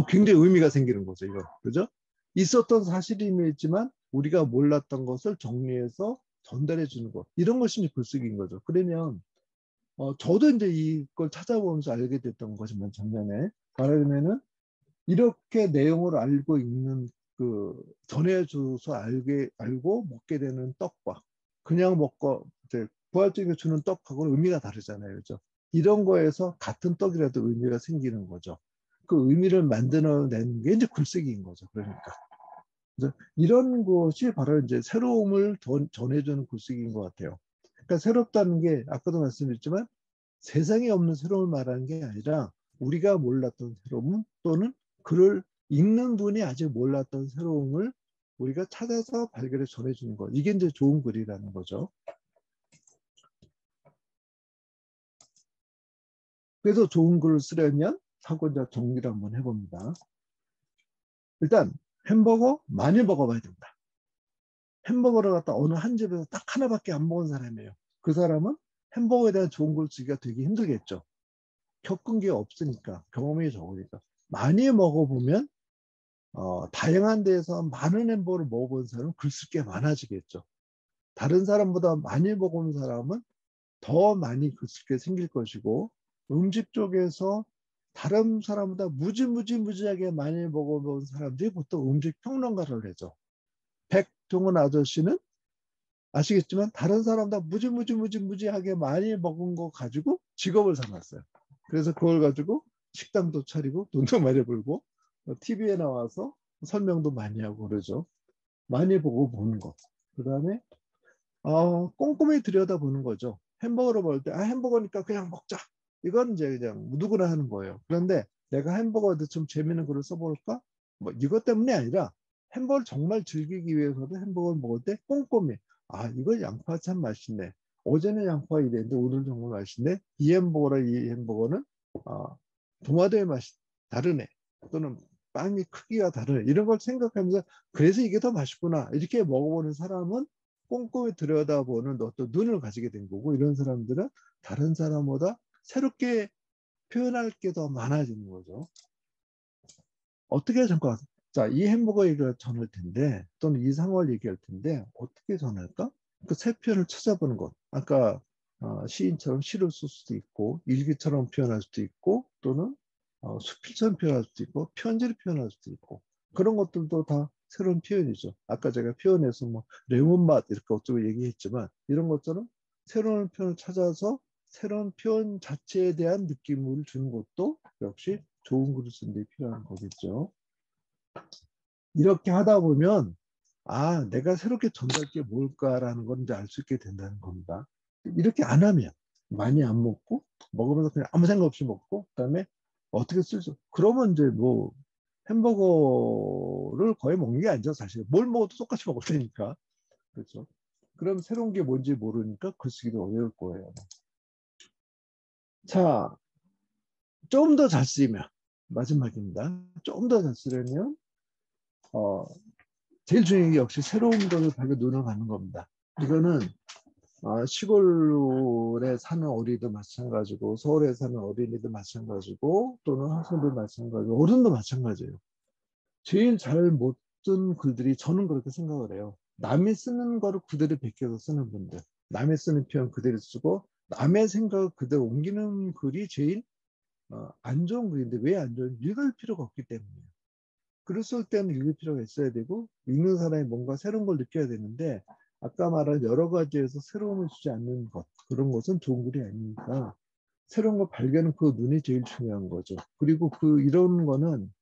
굉장히 의미가 생기는 거죠, 이거. 그죠? 있었던 사실이지만 우리가 몰랐던 것을 정리해서 전달해 주는 것. 이런 것이 이제 글쓰기인 거죠. 그러면 저도 이제 이걸 찾아보면서 알게 됐던 거지만 작년에 말하자면은 이렇게 내용을 알고 있는 전해줘서 알고 먹게 되는 떡과 그냥 먹고 이제 부활절에 주는 떡하고는 의미가 다르잖아요. 그죠? 이런 거에서 같은 떡이라도 의미가 생기는 거죠. 그 의미를 만들어내는 게 이제 글쓰기인 거죠. 그러니까. 그래서 이런 것이 바로 이제 새로움을 전해주는 글쓰기인 것 같아요. 그러니까 새롭다는 게 아까도 말씀드렸지만 세상에 없는 새로움을 말하는 게 아니라 우리가 몰랐던 새로움 또는 글을 읽는 분이 아직 몰랐던 새로움을 우리가 찾아서 발견해 전해주는 것. 이게 이제 좋은 글이라는 거죠. 그래서 좋은 글을 쓰려면 하고 이제 정리를 한번 해봅니다. 일단 햄버거 많이 먹어봐야 된다. 햄버거를 갖다 어느 한 집에서 딱 하나밖에 안 먹은 사람이에요. 그 사람은 햄버거에 대한 좋은 글 쓰기가 되게 힘들겠죠. 겪은 게 없으니까, 경험이 적으니까. 많이 먹어보면 다양한 데에서 많은 햄버거를 먹어본 사람은 글 쓸 게 많아지겠죠. 다른 사람보다 많이 먹어본 사람은 더 많이 글 쓸 게 생길 것이고, 음식 쪽에서 다른 사람보다 무지하게 많이 먹어본 사람들이 보통 음식 평론가를 하죠. 백종원 아저씨는 아시겠지만 다른 사람보다 무지하게 많이 먹은 거 가지고 직업을 삼았어요. 그래서 그걸 가지고 식당도 차리고 돈도 많이 벌고 TV에 나와서 설명도 많이 하고 그러죠. 많이 보고 보는 것. 그 다음에 꼼꼼히 들여다보는 거죠. 햄버거를 먹을 때 햄버거니까 그냥 먹자. 이건 이제 그냥 누구나 하는 거예요. 그런데 내가 햄버거에 좀 재미있는 글을 써볼까? 뭐 이것 때문이 아니라 햄버거를 정말 즐기기 위해서도 햄버거를 먹을 때 꼼꼼히 이거 양파 참 맛있네. 어제는 양파 이랬는데 오늘 정말 맛있네. 이 햄버거랑 이 햄버거는 도마도의 맛이 다르네. 또는 빵이 크기가 다르네. 이런 걸 생각하면서 그래서 이게 더 맛있구나. 이렇게 먹어보는 사람은 꼼꼼히 들여다보는 어떤 눈을 가지게 된 거고 이런 사람들은 다른 사람보다 새롭게 표현할 게 더 많아지는 거죠. 어떻게 잠깐 이 햄버거 얘기를 전할 텐데 또는 이 상황을 얘기할 텐데 어떻게 전할까? 그 세 표현을 찾아보는 것. 아까 시인처럼 시를 쓸 수도 있고 일기처럼 표현할 수도 있고 또는 수필처럼 표현할 수도 있고 편지를 표현할 수도 있고 그런 것들도 다 새로운 표현이죠. 아까 제가 표현해서 뭐 레몬맛 이렇게 어쩌고 얘기했지만 이런 것처럼 새로운 표현을 찾아서 새로운 표현 자체에 대한 느낌을 주는 것도 역시 좋은 글을 쓰는 데 필요한 거겠죠. 이렇게 하다 보면 내가 새롭게 전달할 게 뭘까라는 걸 이제 알 수 있게 된다는 겁니다. 이렇게 안 하면 많이 안 먹고 먹으면서 그냥 아무 생각 없이 먹고 그다음에 어떻게 쓸수 그러면 이제 뭐 햄버거를 거의 먹는 게 아니죠. 사실 뭘 먹어도 똑같이 먹을 테니까. 그렇죠. 그럼 새로운 게 뭔지 모르니까 글쓰기도 어려울 거예요. 자, 좀 더 잘 쓰면 마지막입니다. 좀 더 잘 쓰려면 제일 중요한 게 역시 새로운 것을 발견 눈을 가는 겁니다. 이거는 시골에 사는 어린이도 마찬가지고 서울에 사는 어린이도 마찬가지고 또는 학생도 마찬가지고 어른도 마찬가지예요. 제일 잘 못 쓴 글들이 저는 그렇게 생각을 해요. 남이 쓰는 거를 그대로 베껴서 쓰는 분들 남이 쓰는 표현 그대로 쓰고 남의 생각을 그대로 옮기는 글이 제일 안 좋은 글인데 왜 안 좋은? 읽을 필요가 없기 때문이에요. 글을 때는 읽을 필요가 있어야 되고 읽는 사람이 뭔가 새로운 걸 느껴야 되는데 아까 말한 여러 가지에서 새로움을 주지 않는 것 그런 것은 좋은 글이 아니니까 새로운 걸 발견하는 그 눈이 제일 중요한 거죠. 그리고 이런 거는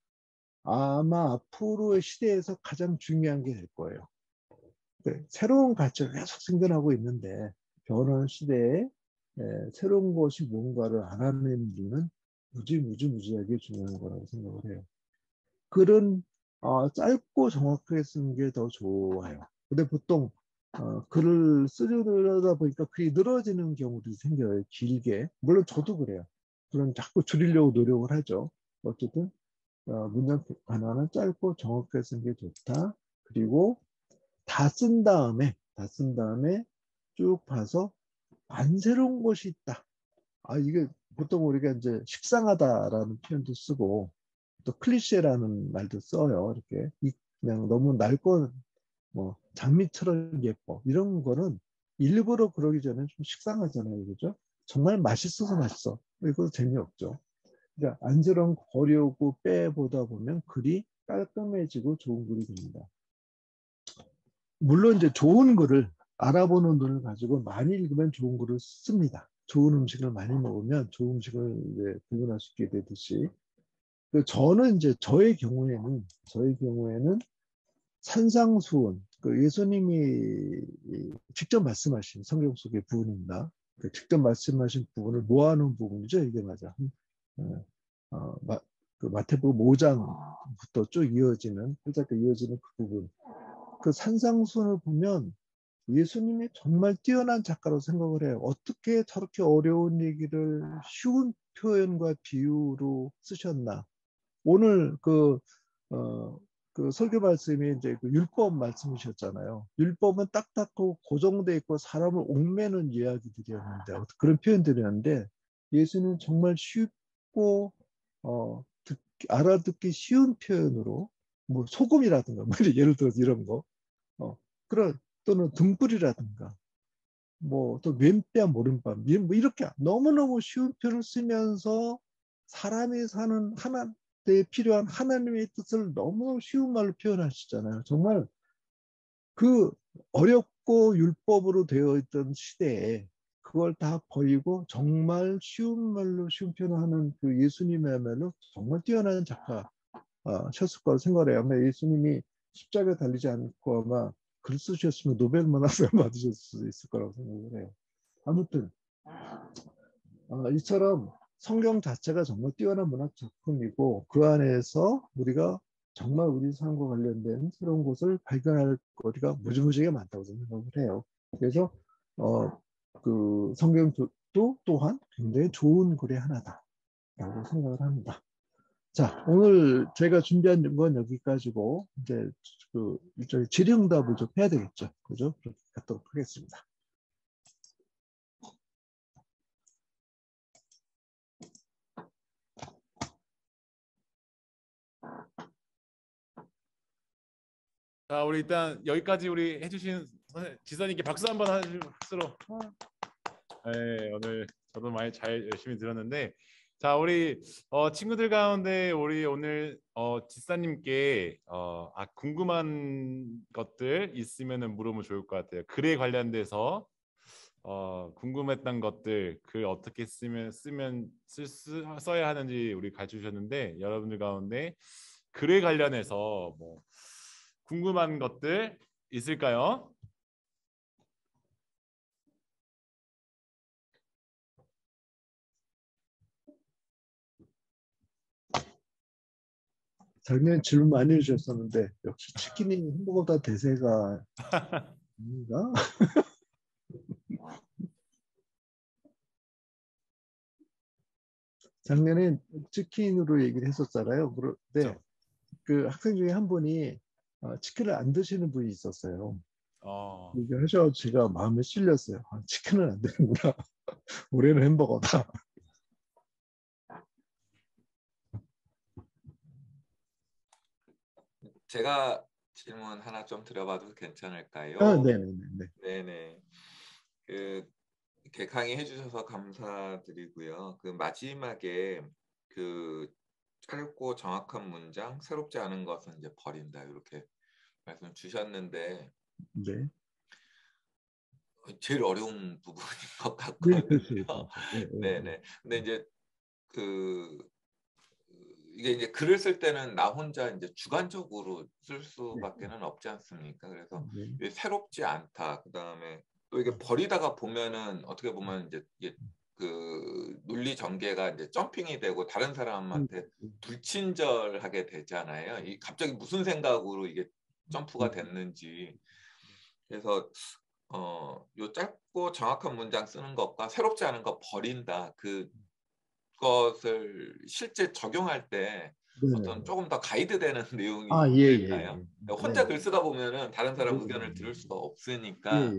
아마 앞으로의 시대에서 가장 중요한 게 될 거예요. 새로운 가치가 계속 생겨나고 있는데 변하는 시대에 새로운 것이 뭔가를 알아내는 일은 무지하게 중요한 거라고 생각을 해요. 글은 짧고 정확하게 쓰는 게 더 좋아요. 근데 보통 글을 쓰려다 보니까 글이 늘어지는 경우도 생겨요. 길게. 물론 저도 그래요. 물론 자꾸 줄이려고 노력을 하죠. 어쨌든 문장 하나는 짧고 정확하게 쓰는 게 좋다. 그리고 다 쓴 다음에 쭉 봐서 안 새로운 것이 있다. 이게 보통 우리가 이제 식상하다라는 표현도 쓰고 또 클리셰라는 말도 써요. 이렇게 그냥 너무 낡고 뭐 장미처럼 예뻐 이런 거는 일부러 그러기 전에 좀 식상하잖아요, 그죠? 정말 맛있어서 맛있어. 이거 재미없죠. 그러니까 안쓰러운 버려오고 빼보다 보면 글이 깔끔해지고 좋은 글이 됩니다. 물론 이제 좋은 글을 알아보는 눈을 가지고 많이 읽으면 좋은 글을 씁니다. 좋은 음식을 많이 먹으면 좋은 음식을 이제 구분할 수 있게 되듯이 저는 이제 저의 경우에는 산상수훈 예수님이 직접 말씀하신 성경 속의 부분입니다. 직접 말씀하신 부분을 모아놓은 부분이죠. 이게 맞아. 마태복음 5장부터 쭉 이어지는 살짝 이어지는 그 부분. 그 산상수훈을 보면 예수님이 정말 뛰어난 작가로 생각을 해요. 어떻게 저렇게 어려운 얘기를 쉬운 표현과 비유로 쓰셨나. 오늘 그 설교 말씀이 이제 그 율법 말씀이셨잖아요. 율법은 딱딱하고 고정돼 있고 사람을 옥매는 이야기들이었는데 그런 표현들이었는데 예수는 정말 쉽고 알아듣기 쉬운 표현으로 뭐 소금이라든가 뭐 예를 들어서 이런 거 그런 또는 등불이라든가 뭐 또 왼뺨 오른밤 뭐 이렇게 너무너무 쉬운 표현을 쓰면서 사람이 사는 때 필요한 하나님의 뜻을 너무 쉬운 말로 표현하시잖아요. 정말 그 어렵고 율법으로 되어 있던 시대에 그걸 다 버리고 정말 쉬운 말로 쉬운 표현을 하는 그 예수님이야말로 정말 뛰어난 작가셨을 거라고 생각해요. 아마 예수님이 십자가에 달리지 않고 아마 글 쓰셨으면 노벨문학상 받으실 수 있을 거라고 생각을 해요. 아무튼 이처럼 성경 자체가 정말 뛰어난 문학 작품이고 그 안에서 우리가 정말 우리 삶과 관련된 새로운 것을 발견할 거리가 무지무지하게 많다고 생각을 해요. 그래서 그 성경도 또한 굉장히 좋은 글의 하나다라고 생각을 합니다. 자, 오늘 제가 준비한 건 여기까지고 이제 그 일종의 질의응답을 좀 해야 되겠죠. 그죠? 그렇게 갖도록 하겠습니다. 자, 우리 일단 여기까지 우리 해주신 지선님께 박수 한번 하시고 박수로. 네, 오늘 저도 많이 열심히 들었는데, 자, 우리 친구들 가운데 우리 오늘 지사님께 궁금한 것들 있으면은 물으면 좋을 것 같아요. 글에 관련돼서 궁금했던 것들, 글 어떻게 써야 하는지 우리 가르쳐 주셨는데, 여러분들 가운데 글에 관련해서 뭐 궁금한 것들 있을까요? 작년에 질문 많이 해주셨었는데 역시 치킨이 햄버거보다 대세가 아닌가? 작년에 치킨으로 얘기를 했었잖아요. 그런데 그렇죠. 그 학생 중에 한 분이 치킨을 안 드시는 분이 있었어요. 얘기하셔서 제가 마음에 실렸어요. 치킨은 안 되는구나. 올해는 햄버거다. 제가 질문 하나 좀 드려봐도 괜찮을까요? 네네네. 네네. 이렇게 강의해 주셔서 감사드리고요. 그 마지막에 그 짧고 정확한 문장, 새롭지 않은 것은 이제 버린다 이렇게 말씀 주셨는데 네. 제일 어려운 부분인 것 네, 같거든요. 그렇죠. 네, 네, 네네. 근데 이제 그 이게 이제 글을 쓸 때는 나 혼자 이제 주관적으로 쓸 수밖에는 없지 않습니까? 그래서 네. 이게 새롭지 않다. 그다음에 또 이게 버리다가 보면은 어떻게 보면 이제 이게 그 논리 전개가 이제 점핑이 되고 다른 사람한테 불친절하게 되잖아요. 이 갑자기 무슨 생각으로 이게 점프가 됐는지. 그래서 요 짧고 정확한 문장 쓰는 것과 새롭지 않은 거 버린다. 그것을 실제 적용할 때 네. 어떤 조금 더 가이드되는 내용이 아, 예, 예, 있을까요? 예. 혼자 네. 글 쓰다 보면은 다른 사람 네. 의견을 들을 수가 예, 없으니까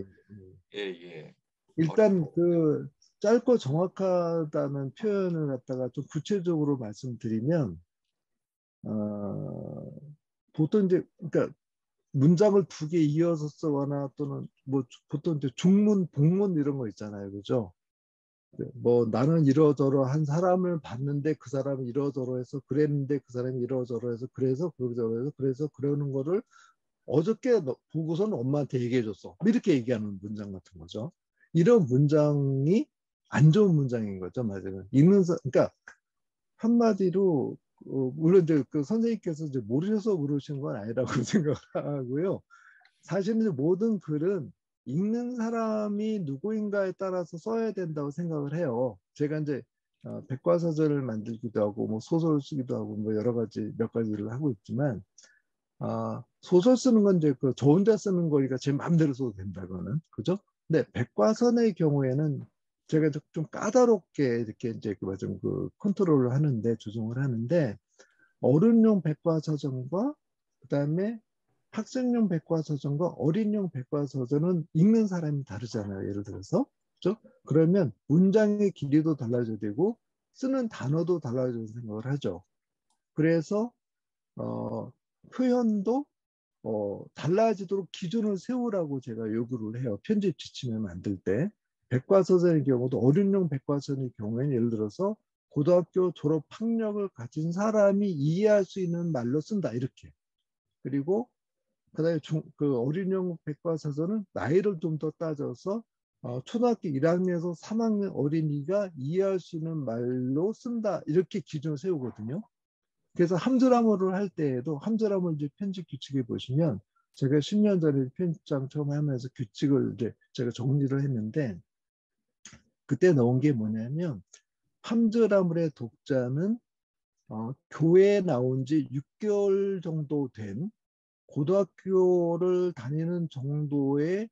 예. 예. 일단 그 짧고 정확하다는 표현을 갖다가 좀 구체적으로 말씀드리면 보통 이제 그러니까 문장을 두 개 이어서 쓰거나 또는 뭐 보통 이제 중문, 복문 이런 거 있잖아요, 그죠? 뭐 나는 이러저러한 사람을 봤는데 그 사람이 이러저러해서 그랬는데 그 사람이 이러저러해서 그래서 그러저러해서 그래서 그러는 거를 어저께 보고서는 엄마한테 얘기해 줬어. 이렇게 얘기하는 문장 같은 거죠. 이런 문장이 안 좋은 문장인 거죠, 맞아요. 그러니까 한마디로 물론 이제 그 선생님께서 이제 모르셔서 그러신 건 아니라고 생각하고요. 사실은 모든 글은 읽는 사람이 누구인가에 따라서 써야 된다고 생각을 해요. 제가 이제 백과사전을 만들기도 하고 뭐 소설을 쓰기도 하고 뭐 여러 가지 몇 가지를 하고 있지만 소설 쓰는 건 이제 그 저 혼자 쓰는 거니까 제 마음대로 써도 된다고는 그죠? 근데 백과선의 경우에는 제가 좀 까다롭게 이렇게 이제 그 컨트롤을 하는데 조정을 하는데 어른용 백과사전과 그다음에 학생용 백과사전과 어린용 백과사전은 읽는 사람이 다르잖아요. 예를 들어서 그죠? 그러면 문장의 길이도 달라져야 되고 쓰는 단어도 달라져야 생각을 하죠. 그래서 표현도 달라지도록 기준을 세우라고 제가 요구를 해요. 편집 지침을 만들 때. 백과사전의 경우도 어른용 백과사전의 경우에는 예를 들어서 고등학교 졸업 학력을 가진 사람이 이해할 수 있는 말로 쓴다 이렇게. 그리고 그다음에 그 어린용 백과사전은 나이를 좀 더 따져서 초등학교 1학년에서 3학년 어린이가 이해할 수 있는 말로 쓴다 이렇게 기준을 세우거든요. 그래서 함즈라모를 할 때에도 함즈라모 이제 편집 규칙에 보시면 제가 10년 전에 편집장 처음 하면서 규칙을 이제 제가 정리를 했는데 그때 넣은 게 뭐냐면 함즈라모의 독자는 교회에 나온 지 6개월 정도 된 고등학교를 다니는 정도의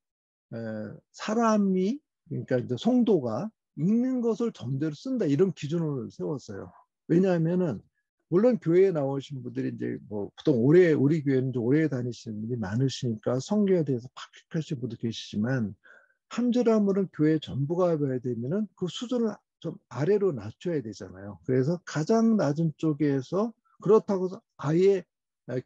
사람이 그러니까 이제 성도가 읽는 것을 전제로 쓴다 이런 기준을 세웠어요. 왜냐하면은 물론 교회에 나오신 분들이 이제 뭐 보통 우리 교회는 이제 오래 다니시는 분이 많으시니까 성경에 대해서 팍팍하신 분도 계시지만 함즈라모는 교회 전부가 봐야 되면은 그 수준을 좀 아래로 낮춰야 되잖아요. 그래서 가장 낮은 쪽에서 그렇다고 해서 아예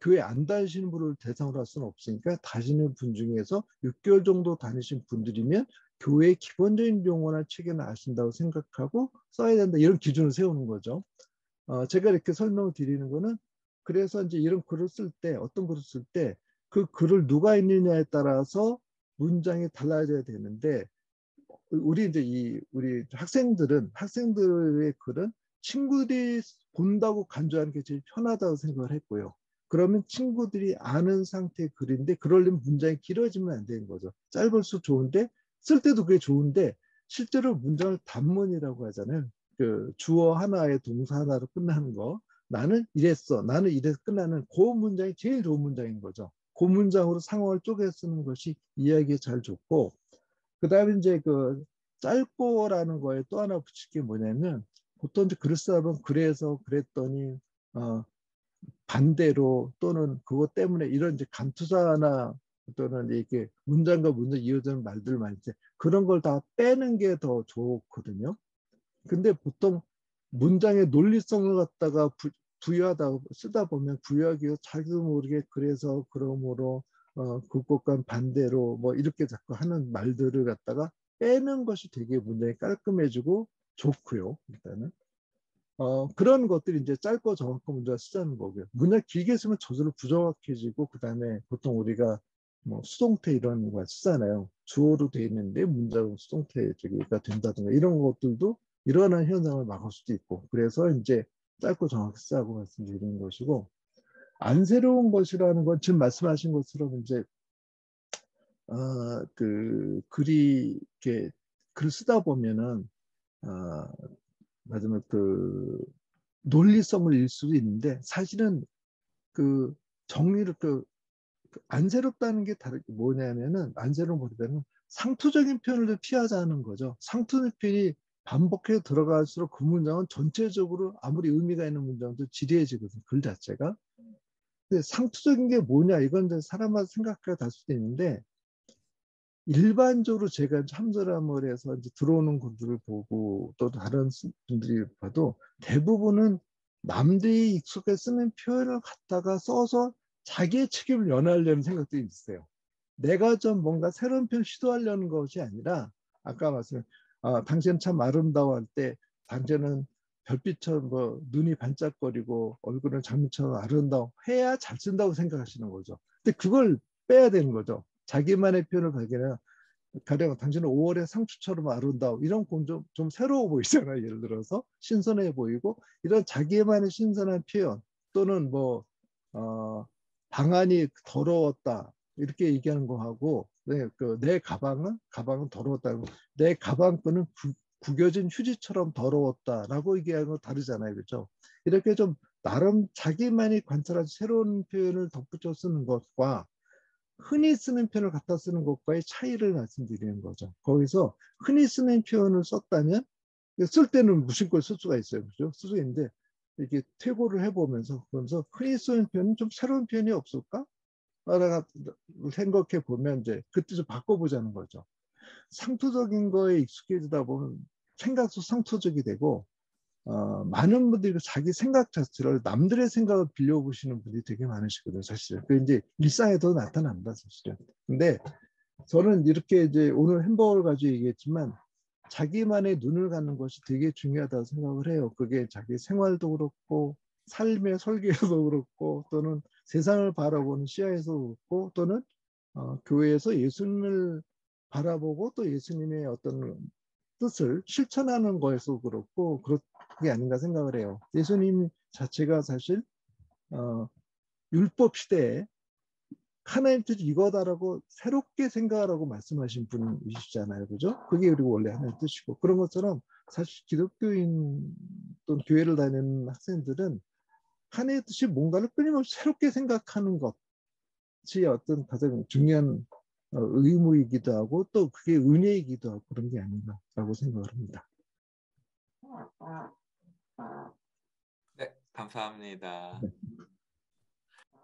교회 안 다니시는 분을 대상으로 할 수는 없으니까 다니시는 분 중에서 6개월 정도 다니신 분들이면 교회의 기본적인 용어나 체계는 아신다고 생각하고 써야 된다 이런 기준을 세우는 거죠. 제가 이렇게 설명을 드리는 거는 그래서 이제 이런 글을 쓸 때 어떤 글을 쓸 때 그 글을 누가 읽느냐에 따라서 문장이 달라져야 되는데 우리 이제 우리 학생들의 글은 친구들이 본다고 간주하는 게 제일 편하다고 생각을 했고요. 그러면 친구들이 아는 상태의 글인데 그러려면 문장이 길어지면 안 되는 거죠. 짧을수록 좋은데 쓸 때도 그게 좋은데 실제로 문장을 단문이라고 하잖아요. 그 주어 하나에 동사 하나로 끝나는 거. 나는 이랬어. 나는 이래서 끝나는 그 문장이 제일 좋은 문장인 거죠. 그 문장으로 상황을 쪼개 쓰는 것이 이야기에 잘 좋고 그 다음에 이제 그 짧고라는 거에 또 하나 붙일 게 뭐냐면 보통 이제 글을 쓰다 보면 그래서 그랬더니 반대로 또는 그것 때문에 이런 이제 감투사나 또는 이렇게 문장과 문장 이어지는 말들 많이 있는데 그런 걸 다 빼는 게 더 좋거든요. 근데 보통 문장의 논리성을 갖다가 부여하다 쓰다 보면 부여하기가 자기도 모르게 그래서 그러므로 그것과 반대로 뭐 이렇게 자꾸 하는 말들을 갖다가 빼는 것이 되게 문장이 깔끔해지고 좋고요. 일단은 그런 것들이 이제 짧고 정확한 문장을 쓰자는 거고요. 문장 길게 쓰면 저절로 부정확해지고 그다음에 보통 우리가 뭐 수동태 이런 거 쓰잖아요. 주어로 돼 있는데 문장은 수동태 저기가 된다든가 이런 것들도 일어나는 현상을 막을 수도 있고 그래서 이제 짧고 정확히 쓰자고 말씀드리는 것이고 안 새로운 것이라는 건 지금 말씀하신 것처럼 이제 그 글이 이렇게 글 쓰다 보면은 맞으면 그 논리성을 잃을 수도 있는데 사실은 그 정리를 안 새롭다는 게 다른 게 뭐냐면은 안 새로운 것보다는 상투적인 표현을 피하자는 거죠. 상투적인 표현이 반복해서 들어갈수록 그 문장은 전체적으로 아무리 의미가 있는 문장도 지리해지거든요. 글 자체가. 근데 상투적인 게 뭐냐 이건 이제 사람마다 생각가 다를 수도 있는데 일반적으로 제가 참사람을 해서 이제 들어오는 분들을 보고 또 다른 분들이 봐도 대부분은 남들이 익숙하게 쓰는 표현을 갖다가 써서 자기의 책임을 연하려는 생각들이 있어요. 내가 좀 뭔가 새로운 표현 시도하려는 것이 아니라 아까 말씀 당신은 참 아름다워 할 때 당신은 별빛처럼 뭐 눈이 반짝거리고 얼굴은 장미처럼 아름다워 해야 잘 쓴다고 생각하시는 거죠. 근데 그걸 빼야 되는 거죠. 자기만의 표현을 발견해야 가령 당신은 5월의 상추처럼 아름다워 이런 건 좀 새로워 보이잖아요. 예를 들어서 신선해 보이고 이런 자기만의 신선한 표현 또는 뭐 방안이 더러웠다 이렇게 얘기하는 거하고 내 가방은 더러웠다고 내 가방끈은 구겨진 휴지처럼 더러웠다라고 얘기하는 거 다르잖아요. 그렇죠? 이렇게 좀 나름 자기만이 관찰한 새로운 표현을 덧붙여 쓰는 것과 흔히 쓰는 표현을 갖다 쓰는 것과의 차이를 말씀드리는 거죠. 거기서 흔히 쓰는 표현을 썼다면 쓸 때는 무심코 쓸 수가 있어요. 그죠? 쓸 수 있는데 이렇게 퇴고를 해보면서 그러면서 흔히 쓰는 표현은 좀 새로운 표현이 없을까? 라고 생각해 보면 이제 그때 좀 바꿔보자는 거죠. 상투적인 거에 익숙해지다 보면 생각도 상투적이 되고 많은 분들이 자기 생각 자체를 남들의 생각을 빌려보시는 분들이 되게 많으시거든요, 사실은. 그 이제 일상에도 나타납니다, 사실은. 근데 저는 이렇게 이제 오늘 햄버거를 가지고 얘기했지만 자기만의 눈을 갖는 것이 되게 중요하다고 생각을 해요. 그게 자기 생활도 그렇고 삶의 설계도 그렇고 또는 세상을 바라보는 시야에서 그렇고 또는 교회에서 예수님을 바라보고 또 예수님의 어떤 뜻을 실천하는 거에서 그렇고 그게 아닌가 생각을 해요. 예수님 자체가 사실 율법 시대에 하나님 뜻이 이거다라고 새롭게 생각하라고 말씀하신 분이시잖아요. 그죠? 그게 그리고 원래 하나님 뜻이고 그런 것처럼 사실 기독교인 또는 교회를 다니는 학생들은 하나님의 뜻이 뭔가를 끊임없이 새롭게 생각하는 것이 어떤 가장 중요한 의무이기도 하고 또 그게 은혜이기도 하고 그런 게 아닌가라고 생각을 합니다. 네, 감사합니다. 네.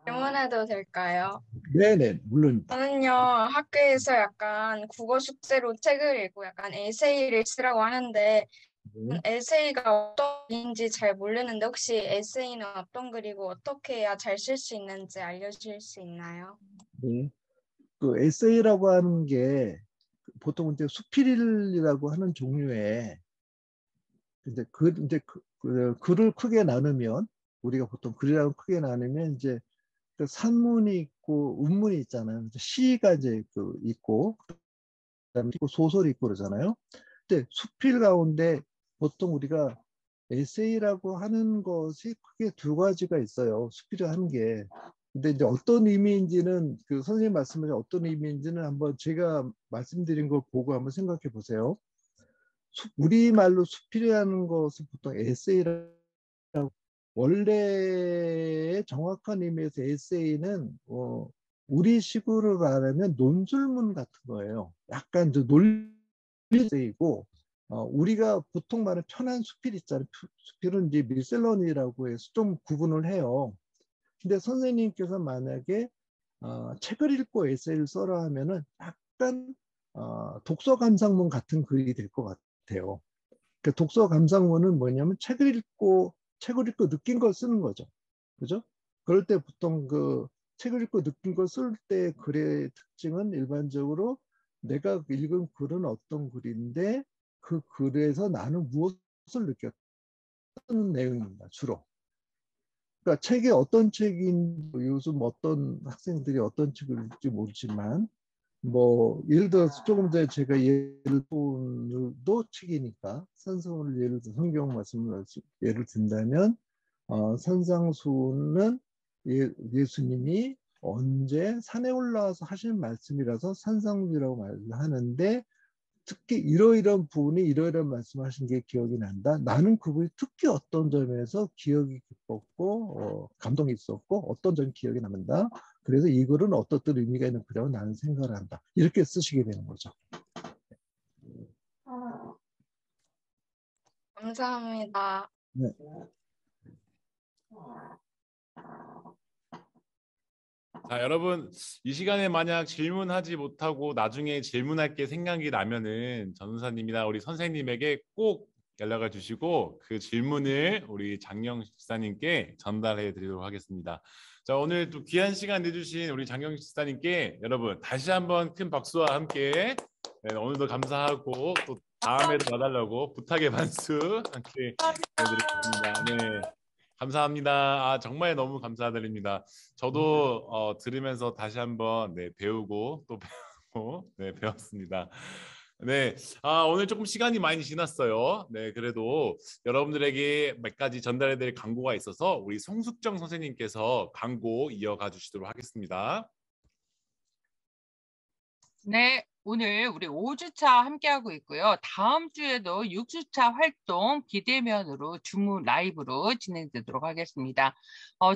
질문해도 될까요? 네네, 물론. 저는요, 학교에서 약간 국어 숙제로 책을 읽고 약간 에세이를 쓰라고 하는데, 네. 에세이가 어떤 글인지 잘 모르는데, 혹시 에세이는 어떤 글이고 어떻게 해야 잘 쓸 수 있는지 알려주실 수 있나요? 네. 그 에세이라고 하는 게 보통 이제 수필이라고 하는 종류의 이제 글을 크게 나누면 우리가 보통 글이라고 크게 나누면 이제 그 산문이 있고 운문이 있잖아요. 시가 이제 있고 그다음에 소설이 있고 그러잖아요. 근데 수필 가운데 보통 우리가 에세이라고 하는 것이 크게 두 가지가 있어요. 수필을 하는 게. 근데 이제 어떤 의미인지는 그 선생님 말씀하신 어떤 의미인지는 한번 제가 말씀드린 걸 보고 한번 생각해 보세요. 우리말로 수필이라는 것은 보통 에세이라고 원래의 정확한 의미에서 에세이는 우리식으로 말하면 논술문 같은 거예요. 약간 논리 에세이고 우리가 보통 말하는 편한 수필 있잖아요. 수필은 이제 밀셀러니라고 해서 좀 구분을 해요. 근데 선생님께서 만약에 책을 읽고 에세이를 써라 하면은 약간 독서 감상문 같은 글이 될 것 같아요. 그 독서 감상문은 뭐냐면 책을 읽고 느낀 걸 쓰는 거죠. 그죠? 그럴 때 보통 그 책을 읽고 느낀 걸 쓸 때 글의 특징은 일반적으로 내가 읽은 글은 어떤 글인데 그 글에서 나는 무엇을 느꼈다. 내용입니다. 주로. 그러니까 책이 어떤 책인 요즘 어떤 학생들이 어떤 책을 읽지 모르지만 뭐 예를 들어서 조금 전에 제가 예를도 책이니까 산성을 예를 들어 성경 말씀을 예를 든다면 산상수훈은 예수님이 언제 산에 올라와서 하신 말씀이라서 산상수라고 말하는데 특히 이러이러한 부분이 이러이러한 말씀하신 게 기억이 난다. 나는 그분이 특히 어떤 점에서 기억이 깊었고 감동이 있었고 어떤 점이 기억이 남는다. 그래서 이 글은 어떤 의미가 있는 글이라고 나는 생각을 한다. 이렇게 쓰시게 되는 거죠. 감사합니다. 네. 자, 여러분 이 시간에 만약 질문하지 못하고 나중에 질문할 게 생각이 나면은 전도사님이나 우리 선생님에게 꼭 연락을 주시고 그 질문을 우리 장영 집사님께 전달해 드리도록 하겠습니다. 자, 오늘 또 귀한 시간 내주신 우리 장영 집사님께 여러분 다시 한번 큰 박수와 함께 오늘도 감사하고 또 다음에도 와달라고 부탁의 반수 함께 해드리겠습니다. 네. 감사합니다. 정말 너무 감사드립니다. 저도 들으면서 다시 한번 배우고 또 배우고 배웠습니다. 네, 오늘 조금 시간이 많이 지났어요. 네, 그래도 여러분들에게 몇 가지 전달해드릴 광고가 있어서 우리 송숙정 선생님께서 광고 이어가 주시도록 하겠습니다. 네, 오늘 우리 5주차 함께하고 있고요. 다음 주에도 6주차 활동 비대면으로 줌 라이브로 진행되도록 하겠습니다.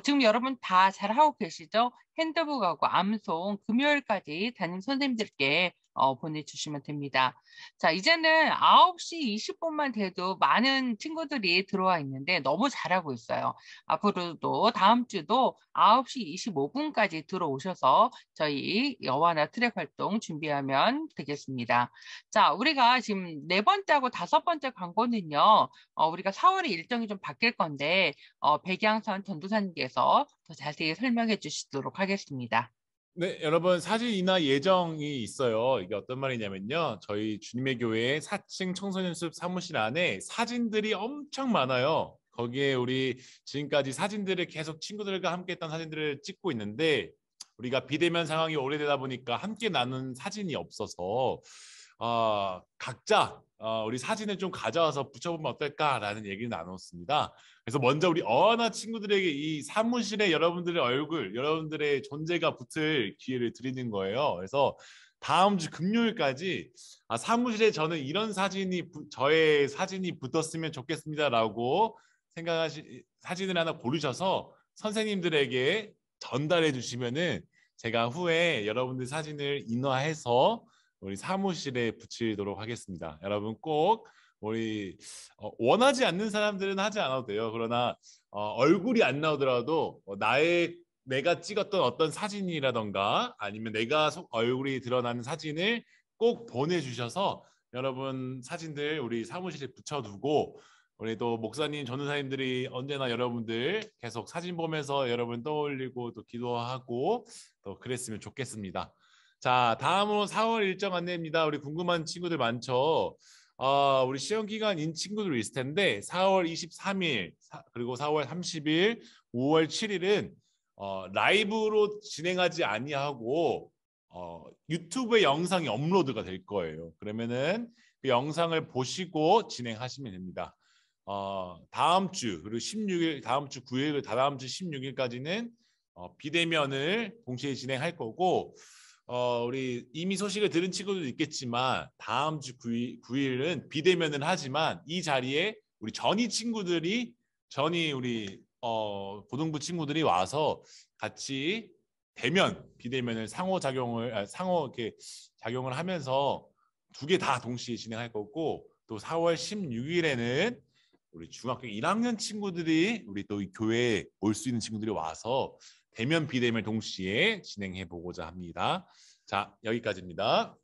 지금 여러분 다 잘하고 계시죠? 핸드북하고 암송 금요일까지 담임 선생님들께 보내주시면 됩니다. 자, 이제는 9시 20분만 돼도 많은 친구들이 들어와 있는데 너무 잘하고 있어요. 앞으로도 다음 주도 9시 25분까지 들어오셔서 저희 여와나 트랙 활동 준비하면 되겠습니다. 자, 우리가 지금 4번째하고 5번째 광고는요. 우리가 4월에 일정이 좀 바뀔 건데 백양선 전도사님께서 더 자세히 설명해 주시도록 하겠습니다. 네, 여러분 사진이나 예정이 있어요. 이게 어떤 말이냐면요. 저희 주님의 교회 4층 청소년숲 사무실 안에 사진들이 엄청 많아요. 거기에 우리 지금까지 사진들을 계속 친구들과 함께 했던 사진들을 찍고 있는데 우리가 비대면 상황이 오래되다 보니까 함께 나눈 사진이 없어서 각자 우리 사진을 좀 가져와서 붙여보면 어떨까라는 얘기를 나눴습니다. 그래서 먼저 우리 어하나 친구들에게 이 사무실에 여러분들의 얼굴, 여러분들의 존재가 붙을 기회를 드리는 거예요. 그래서 다음 주 금요일까지 사무실에 저는 이런 저의 사진이 붙었으면 좋겠습니다라고 생각하신 사진을 하나 고르셔서 선생님들에게 전달해 주시면은 제가 후에 여러분들 사진을 인화해서 우리 사무실에 붙이도록 하겠습니다. 여러분 꼭 우리 원하지 않는 사람들은 하지 않아도 돼요. 그러나 얼굴이 안 나오더라도 내가 찍었던 어떤 사진이라던가 아니면 내가 얼굴이 드러나는 사진을 꼭 보내주셔서 여러분 사진들 우리 사무실에 붙여두고 우리 또 목사님, 전도사님들이 언제나 여러분들 계속 사진 보면서 여러분 떠올리고 또 기도하고 또 그랬으면 좋겠습니다. 자, 다음으로 4월 일정 안내입니다. 우리 궁금한 친구들 많죠? 우리 시험 기간인 친구들 있을 텐데 4월 23일 그리고 4월 30일, 5월 7일은 라이브로 진행하지 아니하고 유튜브에 영상이 업로드가 될 거예요. 그러면은 그 영상을 보시고 진행하시면 됩니다. 다음 주 그리고 16일, 다음 주 9일, 다다음 주 16일까지는 비대면을 동시에 진행할 거고 우리 이미 소식을 들은 친구들도 있겠지만 다음 주 9일은 비대면을 하지만 이 자리에 우리 우리 고등부 친구들이 와서 같이 비대면을 이렇게 작용을 하면서 두 개 다 동시에 진행할 거고 또 4월 16일에는 우리 중학교 1학년 친구들이 우리 또 이 교회에 올 수 있는 친구들이 와서 대면 비대면 동시에 진행해 보고자 합니다. 자, 여기까지입니다.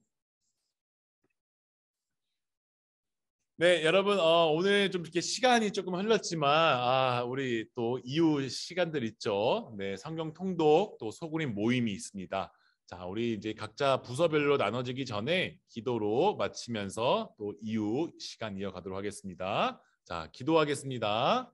네, 여러분 오늘 좀 이렇게 시간이 조금 흘렀지만 우리 또 이후 시간들 있죠. 네, 성경 통독 또 소그림 모임이 있습니다. 자, 우리 이제 각자 부서별로 나눠지기 전에 기도로 마치면서 또 이후 시간 이어가도록 하겠습니다. 자, 기도하겠습니다.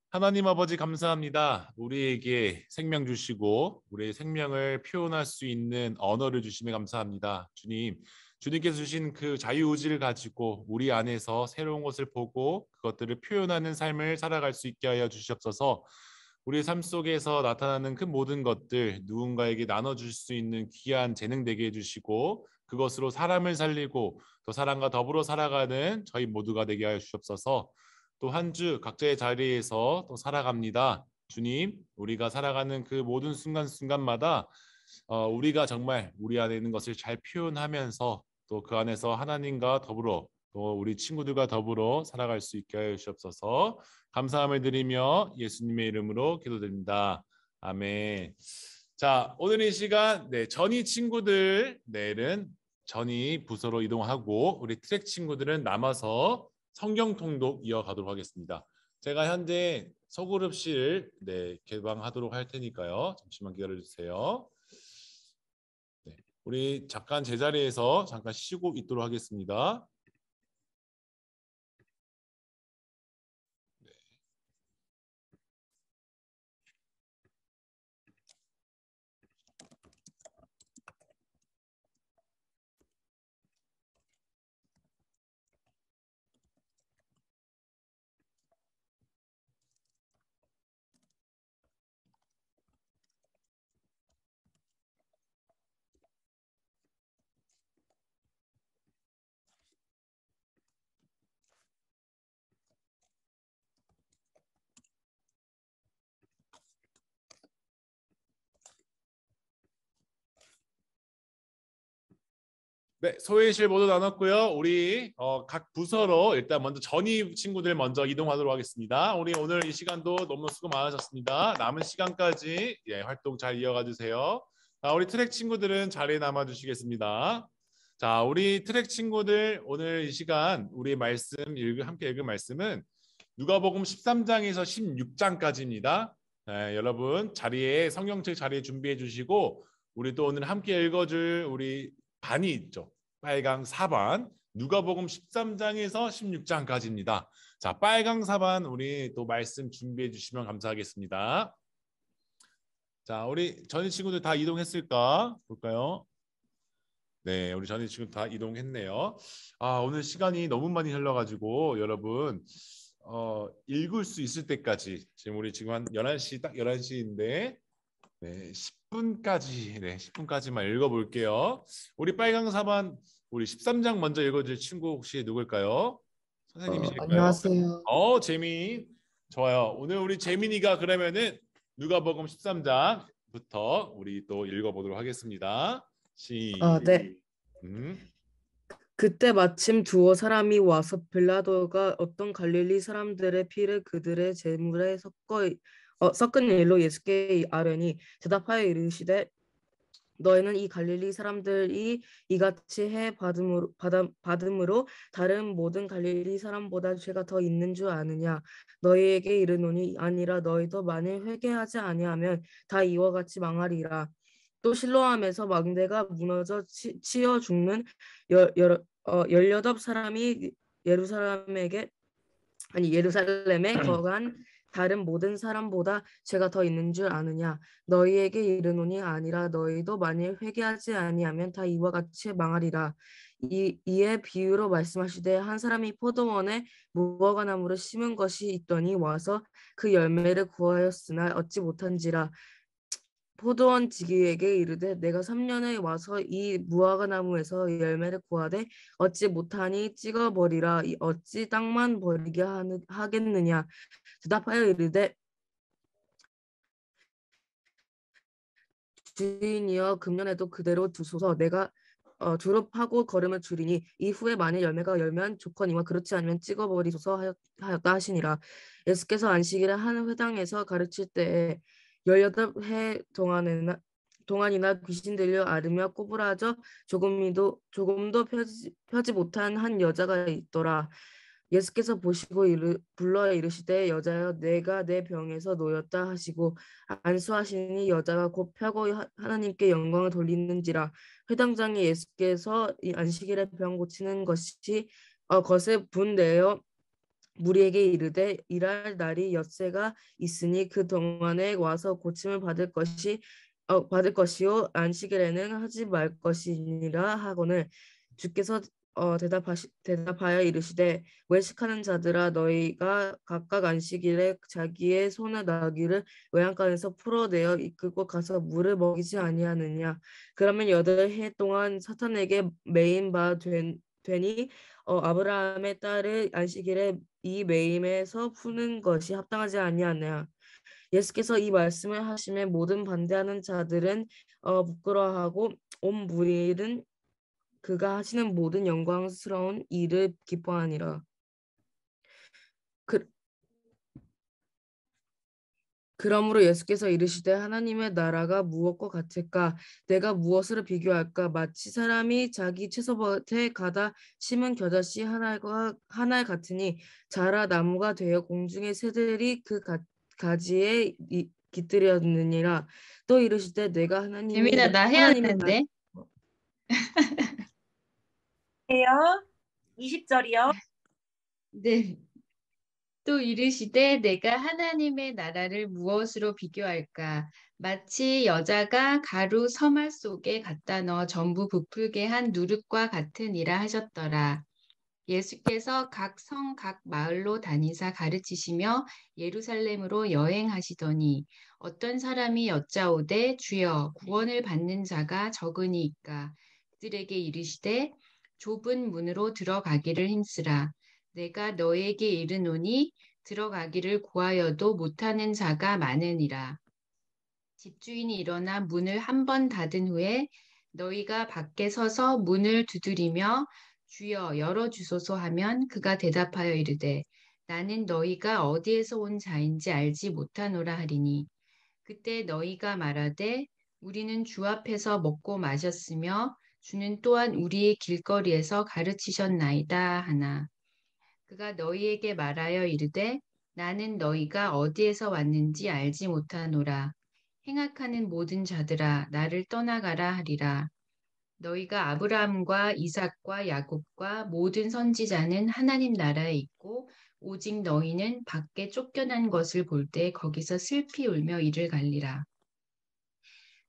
하나님 아버지 감사합니다. 우리에게 생명 주시고 우리의 생명을 표현할 수 있는 언어를 주심에 감사합니다. 주님, 주님께서 주신 그 자유의지를 가지고 우리 안에서 새로운 것을 보고 그것들을 표현하는 삶을 살아갈 수 있게 하여 주시옵소서. 우리의 삶 속에서 나타나는 그 모든 것들 누군가에게 나눠줄 수 있는 귀한 재능 되게 해주시고 그것으로 사람을 살리고 또 사람과 더불어 살아가는 저희 모두가 되게 하여 주시옵소서. 또 한 주 각자의 자리에서 또 살아갑니다. 주님, 우리가 살아가는 그 모든 순간순간마다 우리가 정말 우리 안에 있는 것을 잘 표현하면서 또 그 안에서 하나님과 더불어 또 우리 친구들과 더불어 살아갈 수 있게 하여 주시옵소서. 감사함을 드리며 예수님의 이름으로 기도드립니다. 아멘. 자, 오늘 이 시간 전이 친구들 내일은 전이 부서로 이동하고 우리 트랙 친구들은 남아서 성경 통독 이어가도록 하겠습니다. 제가 현재 소그룹실 개방하도록 할 테니까요. 잠시만 기다려 주세요. 우리 잠깐 제자리에서 잠깐 쉬고 있도록 하겠습니다. 네, 소회실 모두 나눴고요. 우리 각 부서로 일단 먼저 전이 친구들 먼저 이동하도록 하겠습니다. 우리 오늘 이 시간도 너무 수고 많으셨습니다. 남은 시간까지 활동 잘 이어가 주세요. 자, 우리 트랙 친구들은 자리에 남아 주시겠습니다. 자, 우리 트랙 친구들 오늘 이 시간 우리 말씀 함께 읽은 말씀은 누가복음 13장에서 16장까지입니다. 여러분 자리에 성경책 자리에 준비해 주시고 우리 또 오늘 함께 읽어줄 우리 반이 있죠. 빨강 4반 누가복음 13장에서 16장까지입니다. 자, 빨강 4반 우리 또 말씀 준비해 주시면 감사하겠습니다. 자, 우리 전이 친구들 다 이동했을까? 볼까요? 네, 우리 전이 친구들 다 이동했네요. 오늘 시간이 너무 많이 흘러가지고 여러분 읽을 수 있을 때까지 지금 우리 지금 한 11시 딱 11시인데 10분까지만 읽어볼게요. 우리 빨강 4반 우리 13장 먼저 읽어줄 친구 혹시 누굴까요? 선생님이실까요? 안녕하세요. 재민 좋아요. 오늘 우리 재민이가 그러면은 누가복음 13장부터 우리 또 읽어보도록 하겠습니다. 네. 그때 마침 두어 사람이 와서 빌라도가 어떤 갈릴리 사람들의 피를 그들의 제물에 섞은 일로 예수께 아뢰니 대답하여 이르시되 너희는 이 갈릴리 사람들이 이같이 해 받음으로 다른 모든 갈릴리 사람보다 죄가 더 있는 줄 아느냐. 너희에게 이르노니 아니라 너희도 만일 회개하지 아니하면 다 이와 같이 망하리라. 또 실로암에서 망대가 무너져 치여 죽는 18사람이 예루살렘에 거한 다른 모든 사람보다 죄가 더 있는 줄 아느냐. 너희에게 이르노니 아니라 너희도 만일 회개하지 아니하면 다 이와 같이 망하리라. 이에 비유로 말씀하시되 한 사람이 포도원에 무화과 나무를 심은 것이 있더니 와서 그 열매를 구하였으나 얻지 못한지라. 포도원 지기에게 이르되 내가 3년에 와서 이 무화과 나무에서 열매를 구하되 얻지 못하니 찍어버리라. 어찌 땅만 버리게 하겠느냐. 대답하여 이르되 주인이여 금년에도 그대로 두소서. 내가 두릅하고 걸음을 줄이니 이후에 만일 열매가 열면 좋거니와 그렇지 않으면 찍어버리소서 하였다 하시니라. 예수께서 안식일에 한 회당에서 가르칠 때에 18해 동안이나 귀신 들려 앓으며 꼬부라져 조금도 펴지 못한 한 여자가 있더라. 예수께서 보시고 불러 이르시되 여자여 내가 내 병에서 놓였다 하시고 안수하시니 여자가 곧 펴고 하나님께 영광을 돌리는지라. 회당장이 예수께서 이 안식일에 병 고치는 것에 분내어 무리에게 이르되 일할 날이 엿새가 있으니 그 동안에 와서 고침을 받을 것이요 안식일에는 하지 말 것이니라 하거늘 주께서 대답하여 이르시되 외식하는 자들아 너희가 각각 안식일에 자기의 소나 나귀를 외양간에서 풀어내어 이끌고 가서 물을 먹이지 아니하느냐 그러면 8해 동안 사탄에게 매인 바 되니 아브라함의 딸을 안식일에 이 매임에서 푸는 것이 합당하지 아니하냐. 예수께서 이 말씀을 하심에 모든 반대하는 자들은 부끄러워하고 온 무리는 그가 하시는 모든 영광스러운 일을 기뻐하니라. 그러므로 예수께서 이르시되 하나님의 나라가 무엇과 같을까? 내가 무엇으로 비교할까? 마치 사람이 자기 채소밭에 가다 심은 겨자씨 하나 같으니 자라 나무가 되어 공중의 새들이 그 가지에 깃들였느니라. 또 이르시되 내가 재민아, 나 해야 되는데. 해요. 20절이요. 네. 또 이르시되 내가 하나님의 나라를 무엇으로 비교할까? 마치 여자가 가루 서말 속에 갖다 넣어 전부 부풀게 한 누룩과 같으니라 하셨더라. 예수께서 각 성, 각 마을로 다니사 가르치시며 예루살렘으로 여행하시더니 어떤 사람이 여짜오되 주여 구원을 받는 자가 적으니이까 그들에게 이르시되 좁은 문으로 들어가기를 힘쓰라. 내가 너에게 이르노니 들어가기를 구하여도 못하는 자가 많으니라. 집주인이 일어나 문을 한 번 닫은 후에 너희가 밖에 서서 문을 두드리며 주여 열어주소서 하면 그가 대답하여 이르되 나는 너희가 어디에서 온 자인지 알지 못하노라 하리니 그때 너희가 말하되 우리는 주 앞에서 먹고 마셨으며 주는 또한 우리의 길거리에서 가르치셨나이다 하나 그가 너희에게 말하여 이르되 나는 너희가 어디에서 왔는지 알지 못하노라 행악하는 모든 자들아 나를 떠나가라 하리라 너희가 아브라함과 이삭과 야곱과 모든 선지자는 하나님 나라에 있고 오직 너희는 밖에 쫓겨난 것을 볼 때 거기서 슬피 울며 이를 갈리라.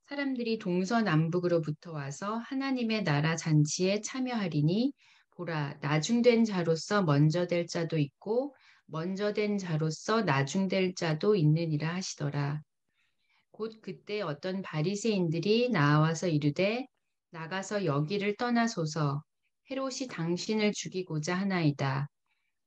사람들이 동서남북으로부터 와서 하나님의 나라 잔치에 참여하리니 보라 나중된 자로서 먼저 될 자도 있고 먼저 된 자로서 나중될 자도 있느니라 하시더라. 곧 그때 어떤 바리새인들이 나와서 이르되 나가서 여기를 떠나소서 헤롯이 당신을 죽이고자 하나이다.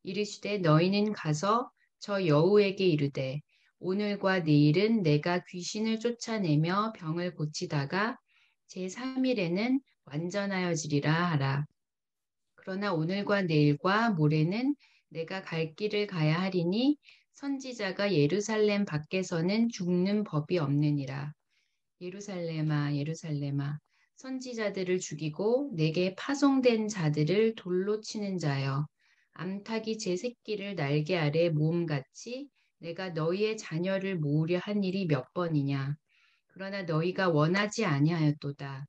이르시되 너희는 가서 저 여우에게 이르되 오늘과 내일은 내가 귀신을 쫓아내며 병을 고치다가 제3일에는 완전하여지리라 하라. 그러나 오늘과 내일과 모레는 내가 갈 길을 가야 하리니 선지자가 예루살렘 밖에서는 죽는 법이 없느니라. 예루살렘아 예루살렘아 선지자들을 죽이고 내게 파송된 자들을 돌로 치는 자여 암탉이 제 새끼를 날개 아래 모음같이 내가 너희의 자녀를 모으려 한 일이 몇 번이냐 그러나 너희가 원하지 아니하였도다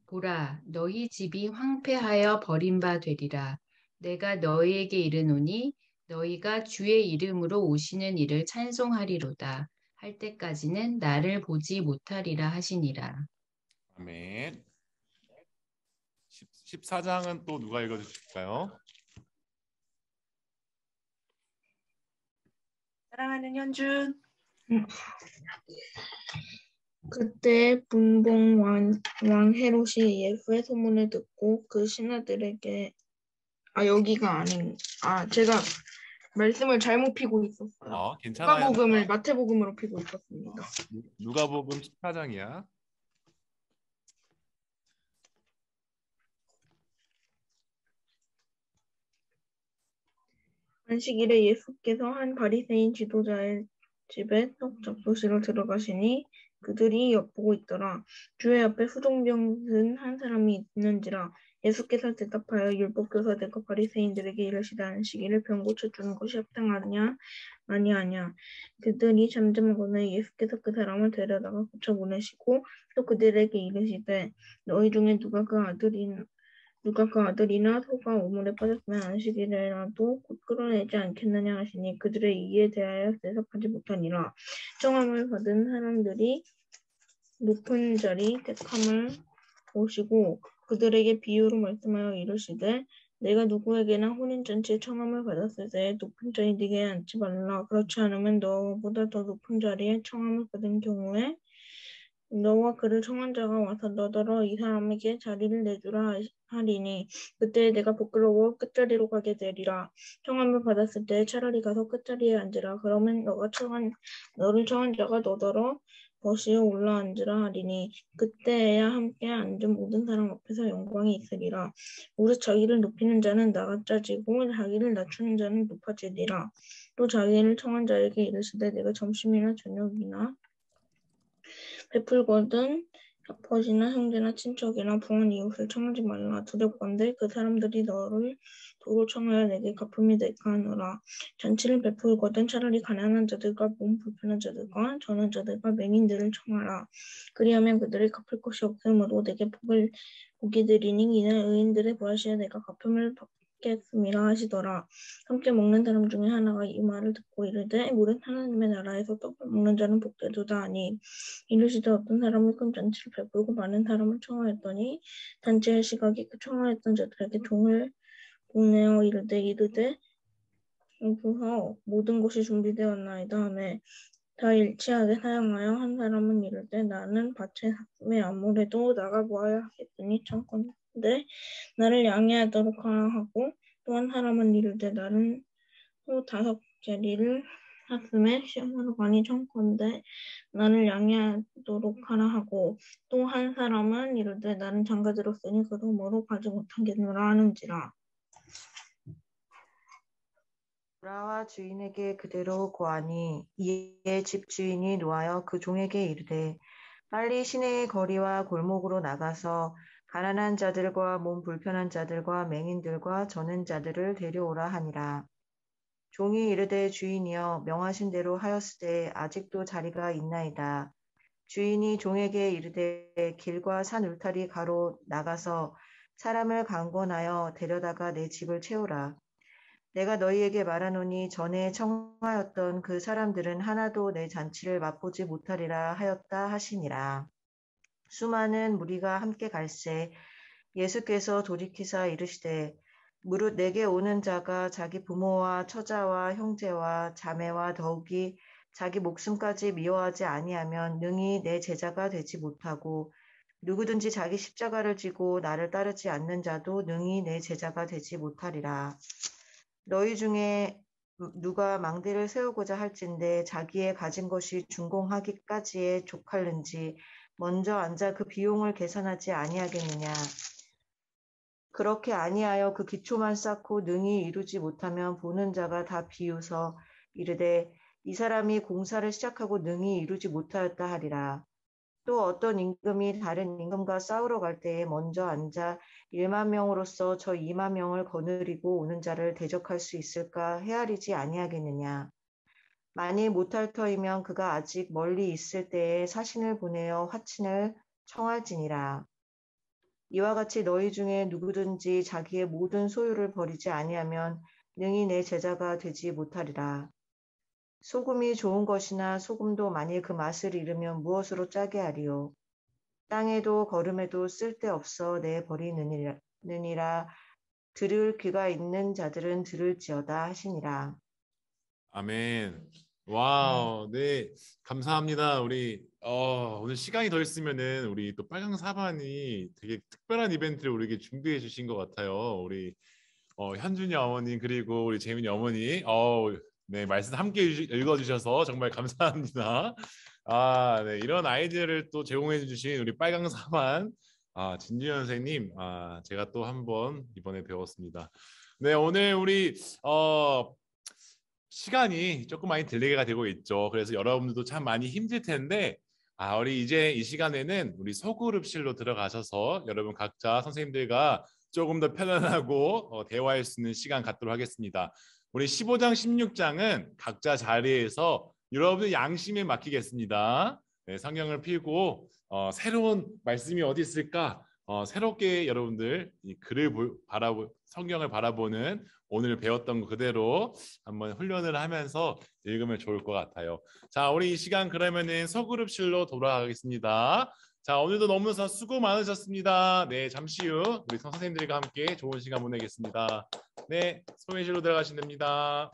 보라 너희 집이 황폐하여 버린 바 되리라 내가 너희에게 이르노니 너희가 주의 이름으로 오시는 이를 찬송하리로다 할 때까지는 나를 보지 못하리라 하시니라. 아멘. 14장은 또 누가 읽어주실까요? 사랑하는 현준. 그때 분봉 왕 헤롯이 예수의 소문을 듣고 그 신하들에게 여기가 아닌 제가 말씀을 잘못 피고 있었어요. 괜찮아요. 누가복음을 마태복음으로 피고 있었습니다. 누가복음 14장이야. 안식일에 예수께서 한 바리새인 지도자의 집에 떡 잡수시러 들어가시니 그들이 엿보고 있더라. 주의 앞에 수종병 든 한 사람이 있는지라. 예수께서 대답하여 율법교사들과 바리새인들에게 이르시되 안식일에 병 고쳐주는 것이 합당하냐 아니하냐. 그들이 잠잠하거늘 예수께서 그 사람을 데려다가 고쳐 보내시고 또 그들에게 이르시되 너희 중에 누가 그 누가 그 아들이나 소가 우물에 빠졌으면 안식일에라도 곧 끌어내지 않겠느냐 하시니 그들의 이에 대하여 대답하지 못하니라. 청함을 받은 사람들이 높은 자리 택함을 보시고 그들에게 비유로 말씀하여 이르시되 내가 누구에게나 혼인잔치에 청함을 받았을 때 높은 자리 네게 앉지 말라. 그렇지 않으면 너보다 더 높은 자리에 청함을 받은 경우에 너와 그를 청한 자가 와서 너더러 이 사람에게 자리를 내주라 하리니 그때 내가 부끄러워 끝자리로 가게 되리라. 청함을 받았을 때 차라리 가서 끝자리에 앉으라. 그러면 너를 청한 자가 너더러 버시에 올라앉으라 하리니 그때에야 함께 앉은 모든 사람 앞에서 영광이 있으리라. 오직 자기를 높이는 자는 낮아지고 자기를 낮추는 자는 높아지리라. 또 자기를 청한 자에게 이르시되 내가 점심이나 저녁이나 베풀거든 버시나 형제나 친척이나 부한 이웃을 청하지 말라. 두렵건대 그 사람들이 너를 도로 청하여 내게 갚음이 될까 하노라. 잔치를 베풀거든 차라리 가난한 자들과 몸 불편한 자들과 전한 자들과 맹인들을 청하라. 그리하면 그들이 갚을 것이 없으므로 내게 복이 되리니 이는 의인들의 부하시에 내가 갚음을 받겠음이라 하시더라. 함께 먹는 사람 중에 하나가 이 말을 듣고 이르되 무릇 하나님의 나라에서 떡을 먹는 자는 복되도다 하니 이르시되 어떤 사람은 큰 잔치를 베풀고 많은 사람을 청하였더니 잔치의 시각이 그 청하였던 자들에게 종을 보내어 이르되 부하 모든 것이 준비되었나이다 하매 다 일치하게 사양하여 한 사람은 이르되 나는 밭에 샀음에 아무래도 나가보아야 하겠더니 청컨대 나를 양해하도록 하라 하고 또 한 사람은 이르되 나는 소 5개리를 샀음에 시험하러 가니 청컨대 나를 양해하도록 하라 하고 또 한 사람은 이르되 나는 장가 들었으니 그러므로 가지 못하겠노라 하는지라. 보라와 주인에게 그대로 고하니 이에 집주인이 노하여 그 종에게 이르되 빨리 시내의 거리와 골목으로 나가서 가난한 자들과 몸 불편한 자들과 맹인들과 저는 자들을 데려오라 하니라. 종이 이르되 주인이여 명하신 대로 하였으되 아직도 자리가 있나이다. 주인이 종에게 이르되 길과 산 울타리 가로 나가서 사람을 강권하여 데려다가 내 집을 채우라. 내가 너희에게 말하노니 전에 청하였던 그 사람들은 하나도 내 잔치를 맛보지 못하리라 하였다 하시니라. 수많은 무리가 함께 갈새 예수께서 돌이키사 이르시되 무릇 내게 오는 자가 자기 부모와 처자와 형제와 자매와 더욱이 자기 목숨까지 미워하지 아니하면 능히 내 제자가 되지 못하고 누구든지 자기 십자가를 지고 나를 따르지 않는 자도 능히 내 제자가 되지 못하리라. 너희 중에 누가 망대를 세우고자 할진대 자기의 가진 것이 준공하기까지에 족할는지 먼저 앉아 그 비용을 계산하지 아니하겠느냐. 그렇게 아니하여 그 기초만 쌓고 능히 이루지 못하면 보는 자가 다 비웃어 이르되 이 사람이 공사를 시작하고 능히 이루지 못하였다 하리라. 또 어떤 임금이 다른 임금과 싸우러 갈 때에 먼저 앉아 1만 명으로서 저 2만 명을 거느리고 오는 자를 대적할 수 있을까 헤아리지 아니하겠느냐. 만일 못할 터이면 그가 아직 멀리 있을 때에 사신을 보내어 화친을 청할지니라. 이와 같이 너희 중에 누구든지 자기의 모든 소유를 버리지 아니하면 능히 내 제자가 되지 못하리라. 소금이 좋은 것이나 소금도 만일 그 맛을 잃으면 무엇으로 짜게 하리요. 땅에도 거름에도 쓸데없어 내 버리느니라. 들을 귀가 있는 자들은 들을지어다 하시니라. 아멘. 와우, 네, 감사합니다. 우리 오늘 시간이 더 있으면은 우리 또 빨강 사반이 되게 특별한 이벤트를 우리에게 준비해 주신 것 같아요. 우리 현준이 어머님 그리고 우리 재민이 어머니, 네, 말씀 함께 읽어주셔서 정말 감사합니다. 네, 이런 아이디어를 또 제공해 주신 우리 빨강 사반 진주현 선생님, 제가 또 한번 이번에 배웠습니다. 네, 오늘 우리 시간이 조금 많이 딜레이가 되고 있죠. 그래서 여러분들도 참 많이 힘들 텐데 우리 이제 이 시간에는 우리 소그룹실로 들어가셔서 여러분 각자 선생님들과 조금 더 편안하고 대화할 수 있는 시간 갖도록 하겠습니다. 우리 15장 16장은 각자 자리에서 여러분들 양심에 맡기겠습니다. 네, 성경을 펴고 새로운 말씀이 어디 있을까 새롭게 여러분들 이 글을 성경을 바라보는 오늘 배웠던 거 그대로 한번 훈련을 하면서 읽으면 좋을 것 같아요. 자, 우리 이 시간 그러면은 소그룹실로 돌아가겠습니다. 자, 오늘도 너무 수고 많으셨습니다. 네, 잠시 후 우리 선생님들과 함께 좋은 시간 보내겠습니다. 네, 소회실로 들어가시면 됩니다.